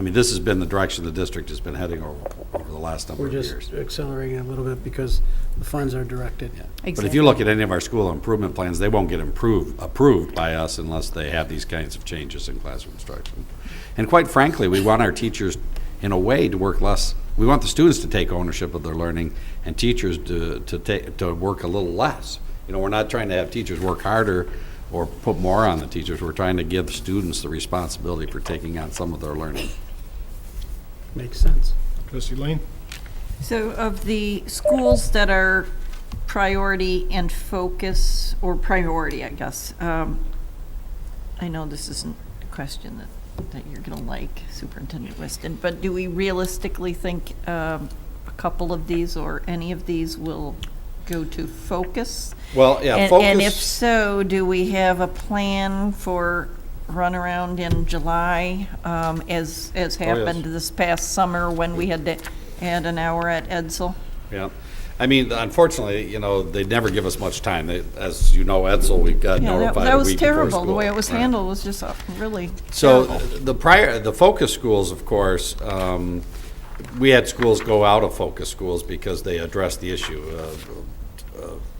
this has been the direction the district has been heading over the last number We're of years. just accelerating a little bit because the funds are directed. But if you look at any of our school improvement plans, they won't get approved by us unless they have these kinds of changes in classroom instruction. And quite frankly, we want our teachers, in a way, to work less. We want the students to take ownership of their learning and teachers to work a little less. We're not trying to have teachers work harder or put more on the teachers. We're trying to give students the responsibility for taking on some of their learning. Makes sense. Trustee Lane? So of the schools that are priority and focus, or priority, I guess, I know this isn't a question that you're going to like, Superintendent Weston, but do we realistically think a couple of these or any of these will go to focus? Well, yeah, And focus. if so, do we have a plan for runaround in July, as happened this past summer when we had to add an hour at Edsel? Yeah. Unfortunately, they never give us much time. As you know, Edsel, we got Yeah, notified that a was week before terrible. The school. way it was Right. handled was just really So terrible. the focus schools, of course, we had schools go out of focus schools because they addressed the issue.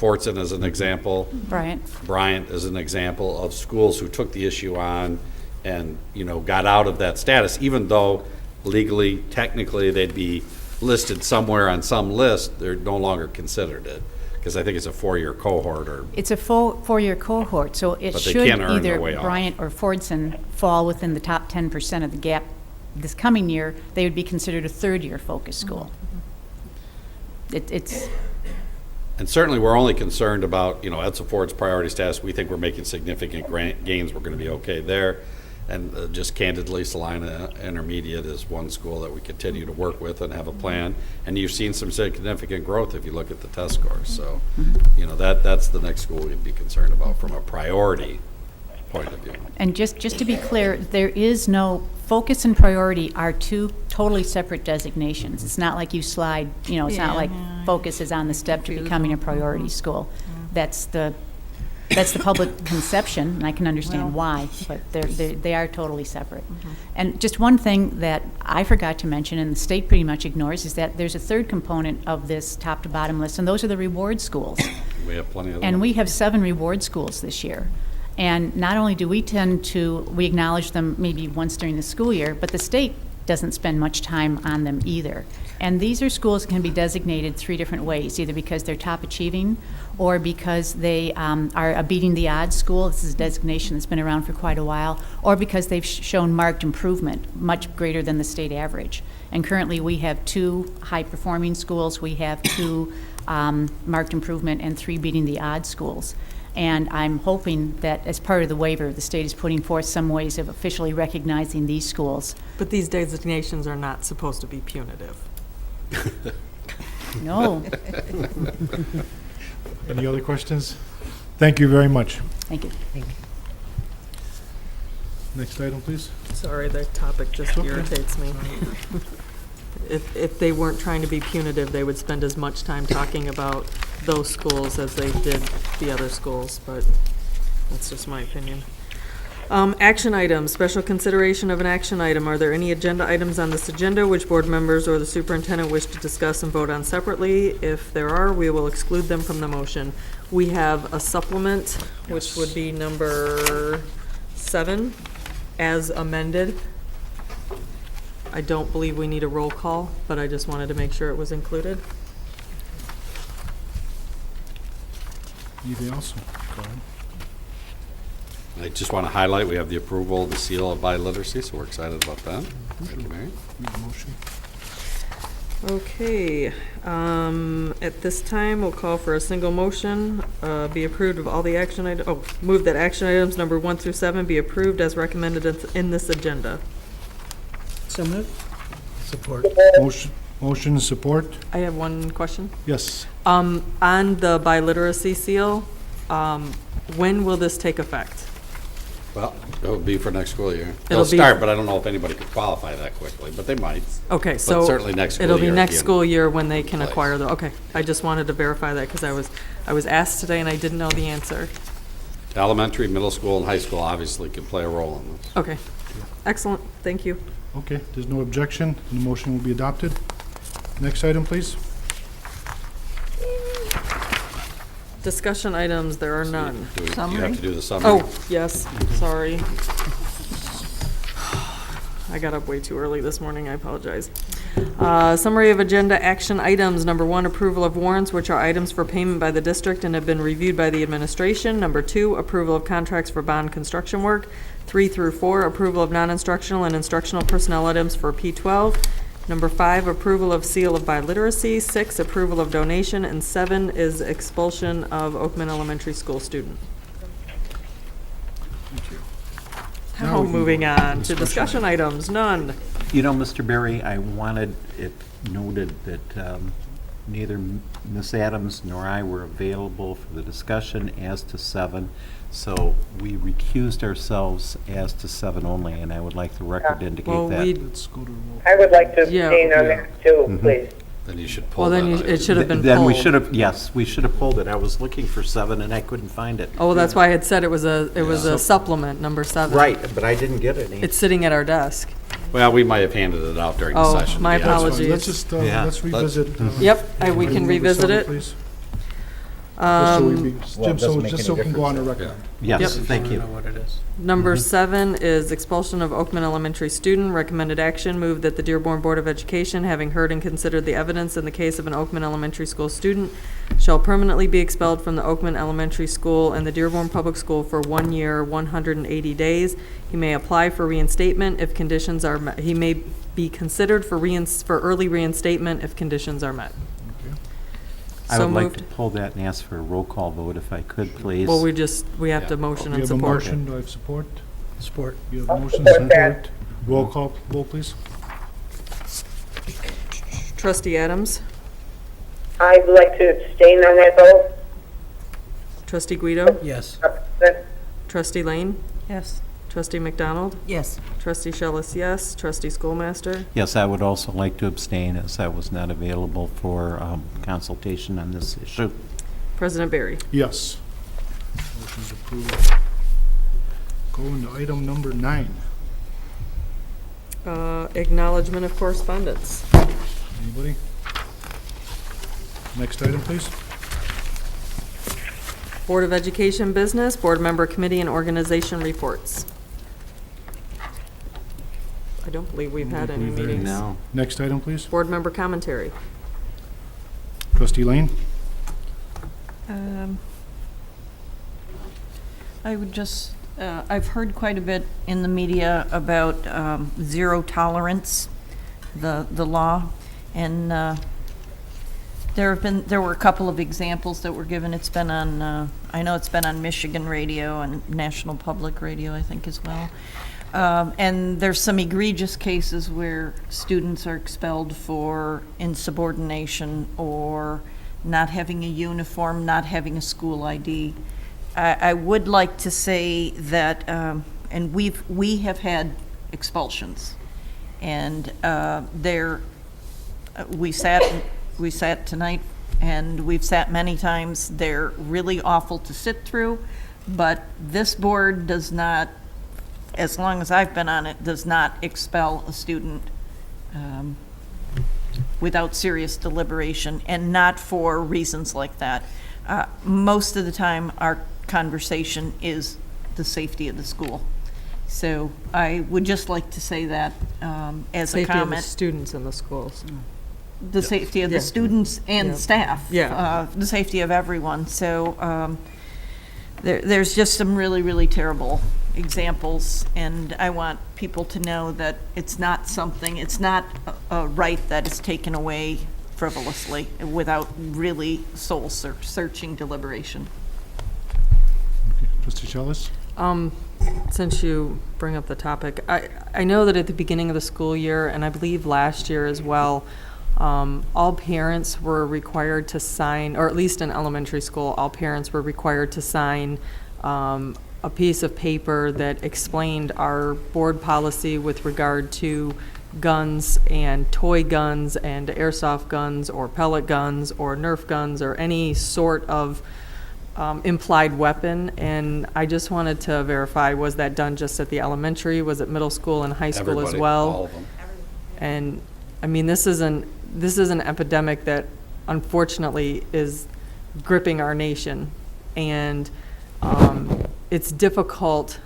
Fortson is an example. Bryant is an example of schools who took the issue on and, got out of that status, even though legally, technically, they'd be listed somewhere on some list, they're no longer considered it. Because I think it's a 4-year cohort or. It's a four-year cohort, so it But they should can't earn either their way off. Bryant or Fordson fall within the top 10% of the gap this coming year. They would be considered a third-year focus school. It's And certainly, we're only concerned about, Edsel Ford's priority status. We think we're making significant gains. We're going to be okay there. And just candidly, Salina Intermediate is one school that we continue to work with and have a plan. And you've seen some significant growth if you look at the test scores. So, that's the next school we'd be concerned about from a priority point of view. And just to be clear, there is no, focus and priority are two totally separate designations. It's not like you slide, it's not like focus is on the step to becoming a priority school. That's the public conception, and I can understand why, but they are totally separate. And just one thing that I forgot to mention, and the state pretty much ignores, is that there's a third component of this top to bottom list, and those are the reward schools. We have plenty of them. And we have 7 reward schools this year. And not only do we we acknowledge them maybe once during the school year, but the state doesn't spend much time on them either. And these are schools that can be designated 3 different ways, either because they're top achieving or because they are a beating the odds school. This is a designation that's been around for quite a while, or because they've shown marked improvement, much greater than the state average. And currently we have 2 high-performing schools, we have 2 marked improvement, and 3 beating the odds schools. And I'm hoping that as part of the waiver, the state is putting forth some ways of officially recognizing these schools. But these designations are not supposed to be punitive. No. Any other questions? Thank you very much. Thank you. Next item, please. Sorry, the topic just irritates me. If they weren't trying to be punitive, they would spend as much time talking about those schools as they did the other schools, but that's just my opinion. Action items, special consideration of an action item. Are there any agenda items on this agenda which board members or the superintendent wish to discuss and vote on separately? If there are, we will exclude them from the motion. We have a supplement, which would be number 7, as amended. I don't believe we need a roll call, but I just wanted to make sure it was included. Anything else? Go ahead. I just want to highlight, we have the approval of the seal of biliteracy, so we're excited about that. Thank you, Mary. Need a motion? Okay, at this time, we'll call for a single motion, be approved of all the action items, move that action items number 1 through 7 be approved as recommended in this agenda. So moved. Support. Motion and support? I have one question. Yes. On the biliteracy seal, when will this take effect? Well, it will be for next school year. It'll They'll be- start, but I don't know if anybody could qualify that quickly, but they might. Okay, But so. certainly next school year. It'll be next again. school year when they can Place. acquire the, okay. I just wanted to verify that because I was asked today and I didn't know the answer. Elementary, middle school, and high school obviously can play a role in this. Okay, excellent, thank you. Okay, there's no objection, and the motion will be adopted. Next item, please. Discussion items, there are none. You Summary? have to do the summary. Oh, yes, sorry. I got up way too early this morning, I apologize. Summary of agenda action items. Number 1, approval of warrants, which are items for payment by the district and have been reviewed by the administration. Number 2, approval of contracts for bond construction work. 3 through 4, approval of non-instructional and instructional personnel items for P12. Number 5, approval of seal of biliteracy. 6, approval of donation. And 7 is expulsion of Oakman Elementary School student. Now Now we can moving go on to discussion items, none. You know, Mr. Berry, I wanted it noted that neither Ms. Adams nor I were available for the discussion as to 7, so we recused ourselves as to 7 only, and I would like the record to indicate Well, that. Let's go to roll. I would like to Yeah. abstain on that too, please. Then you should pull Well, that then item. it should have been Then we pulled. should have, yes, we should have pulled it. I was looking for 7 and I couldn't find it. Oh, that's why I had said it was a supplement, number 7. Right, but I didn't get any. It's sitting at our desk. Well, we might have handed it out during the Oh, session. my to be honest with That's fine. you. Let's just, Yeah. let's revisit. Yep, we can item number revisit 7, it. please. Just so we be- Well, it Jim, so doesn't make just any so it can go on the difference. record. Yes, Yep. thank you. what it is. Number 7 is expulsion of Oakman Elementary student. Recommended action, move that the Dearborn Board of Education, having heard and considered the evidence in the case of an Oakman Elementary School student, shall permanently be expelled from the Oakman Elementary School and the Dearborn Public School for 1 year, 180 days. He may apply for reinstatement if conditions are met. He may be considered for early reinstatement if conditions are met. I So would like moved. to pull that and ask for a roll call vote if I could, please. Well, we have to motion We and have a support. motion, do I have support? Support. You have a motion, support that. support. Roll call, vote, please. Trustee Adams, I'd like to abstain on that vote. Trustee Guido, Yes. Trustee Lane, Yes. Trustee McDonald, Yes. Trustee Shellis, yes. Trustee Schoolmaster, Yes, I would also like to abstain as I was not available for consultation on this issue. President Barry. Yes. Motion's approved. Go into item number 9. Acknowledgement of correspondence. Anybody? Next item, please. Board of Education business, board member committee and organization reports. I don't believe we've had any meetings. No. Next item, please. Board member commentary. Trustee Lane? I would just, I've heard quite a bit in the media about zero tolerance, the law, and there were a couple of examples that were given. It's been on, I know it's been on Michigan radio and National Public Radio, I think, as well. And there's some egregious cases where students are expelled for insubordination or not having a uniform, not having a school ID. I would like to say that, and we have had expulsions, and we sat tonight, and we've sat many times. They're really awful to sit through, but this board does not as long as I've been on it, does not expel a student without serious deliberation, and not for reasons like that. Most of the time, our conversation is the safety of the school. So I would just like to say that as a Safety of the comment. students in the schools. The safety of the students and Yeah. staff. Yeah. The safety of everyone. So there's just some really, really terrible examples, and I want people to know that it's not a right that is taken away frivolously without really soul-searching deliberation. Trustee Schellis? Since you bring up the topic, I know that at the beginning of the school year, and I believe last year as well, all parents were required to sign, or at least in elementary school, all parents were required to sign a piece of paper that explained our board policy with regard to guns and toy guns and airsoft guns or pellet guns or Nerf guns or any sort of implied weapon. And I just wanted to verify, was that done just at the elementary? Was it middle school and high school as Everybody, well? all of them. And I mean, this is an epidemic that unfortunately is gripping our nation. And it's difficult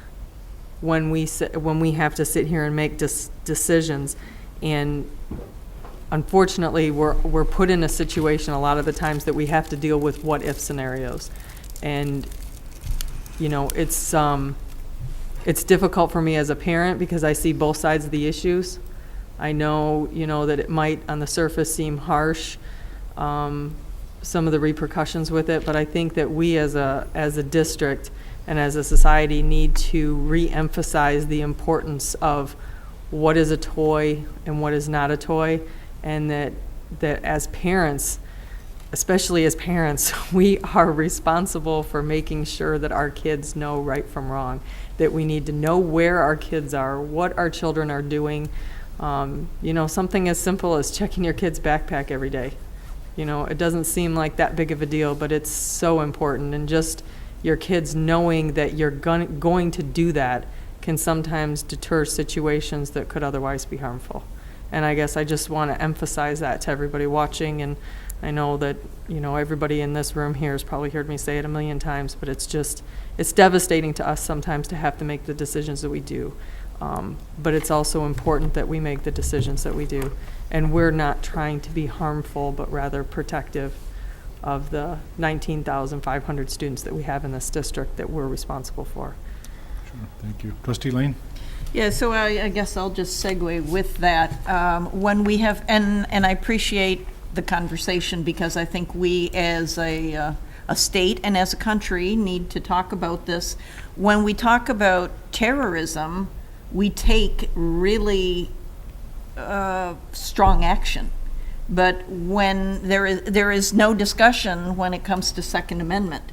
when we have to sit here and make decisions. And unfortunately, we're put in a situation a lot of the times that we have to deal with what-if scenarios. And, you know, it's difficult for me as a parent because I see both sides of the issues. I know, you know, that it might on the surface seem harsh, some of the repercussions with it, but I think that we as a district and as a society need to re-emphasize the importance of what is a toy and what is not a toy, and that as parents, especially as parents, we are responsible for making sure that our kids know right from wrong, that we need to know where our kids are, what our children are doing. You know, something as simple as checking your kid's backpack every day. You know, it doesn't seem like that big of a deal, but it's so important. And just your kids knowing that you're going to do that can sometimes deter situations that could otherwise be harmful. And I guess I just want to emphasize that to everybody watching. And I know that, you know, everybody in this room here has probably heard me say it a million times, but it's devastating to us sometimes to have to make the decisions that we do. But it's also important that we make the decisions that we do. And we're not trying to be harmful, but rather protective of the 19,500 students that we have in this district that we're responsible for. Sure, thank you. Trustee Lane? Yeah, so I guess I'll just segue with that. When we have, and I appreciate the conversation because I think we as a state and as a country need to talk about this. When we talk about terrorism, we take really strong action. But when there is no discussion when it comes to Second Amendment,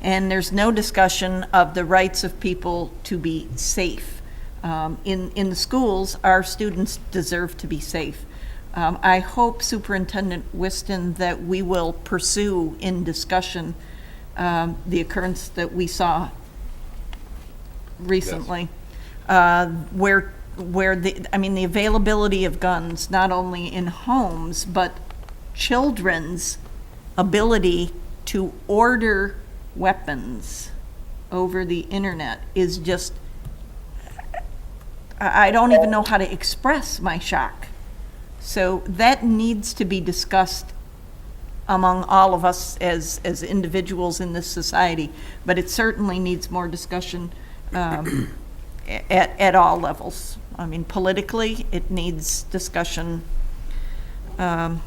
and there's no discussion of the rights of people to be safe. In the schools, our students deserve to be safe. I hope, Superintendent Whiston, that we will pursue in discussion the occurrence that we saw recently, where the availability of guns, not only in homes, but children's ability to order weapons over the internet is just, I don't even know how to express my shock. So that needs to be discussed among all of us as individuals in this society, but it certainly needs more discussion at all levels. I mean, politically, it needs discussion at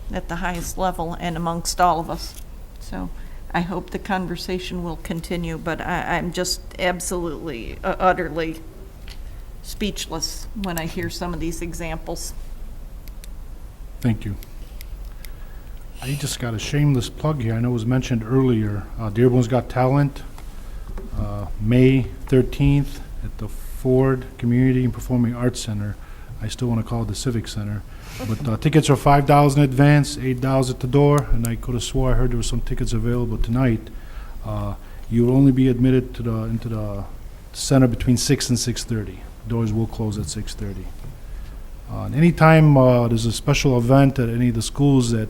the highest level and amongst all of us. So I hope the conversation will continue, but I'm just absolutely, utterly speechless when I hear some of these examples. Thank you. I just got a shameless plug here. I know it was mentioned earlier. Dearborn's Got Talent, May 13th at the Ford Community and Performing Arts Center. I still want to call it the Civic Center. But tickets are $5 in advance, $8 at the door, and I could have swore I heard there were some tickets available tonight. You will only be admitted into the center between 6 and 6:30. Doors will close at 6:30. And anytime there's a special event at any of the schools that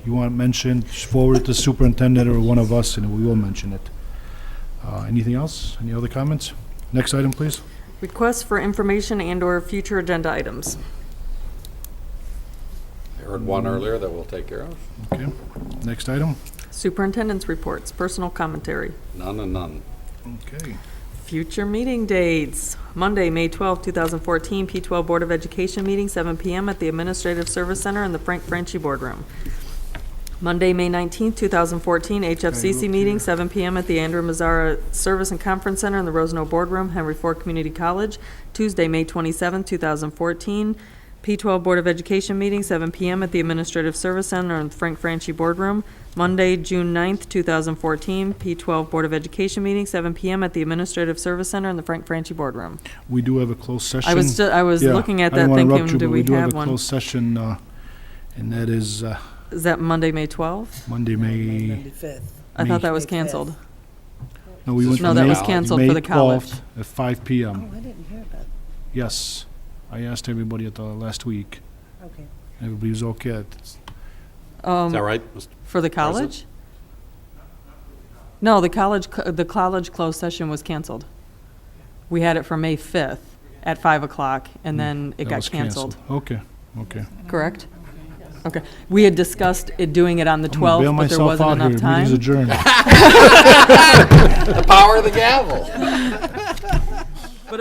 you want mentioned, just forward it to the superintendent or one of us, and we will mention it. Anything else? Any other comments? Next item, please. Requests for information and/or future agenda items. I heard one earlier that we'll take care of. Okay. Next item. Superintendent's reports, personal commentary. None and none. Okay. Future meeting dates. Monday, May 12, 2014, P12 Board of Education meeting, 7 p.m. at the Administrative Service Center in the Frank Franchi Boardroom. Monday, May 19, 2014, HFCC meeting, 7 p.m. at the Andrew Mazzara Service and Conference Center in the Roseno Boardroom, Henry Ford Community College. Tuesday, May 27, 2014, P12 Board of Education meeting, 7 p.m. at the Administrative Service Center in the Frank Franchi Boardroom. Monday, June 9th, 2014, P12 Board of Education meeting, 7 p.m. at the Administrative Service Center in the Frank Franchi Boardroom. We do have a closed session. I was Yeah, looking at I don't that wanna interrupt thinking, you, do but we do have a one? closed session, and that is Is that Monday, May 12th? Monday, May. 95th. I thought that was canceled. No, we went No, to that May- was canceled for May the college. 12th at 5 p.m. Oh, I didn't hear about Yes, I asked everybody at the last week. that. Okay. Everybody was okay. Is that right, Mr. For the college? No, the college closed session was canceled. We had it for May 5th at 5 o'clock, and then it That got was canceled. Okay, okay. Correct? Okay. We had discussed it doing it on the I'm gonna bail 12th, but there myself wasn't out enough here. time. Meeting's adjourned. The power of the gavel. But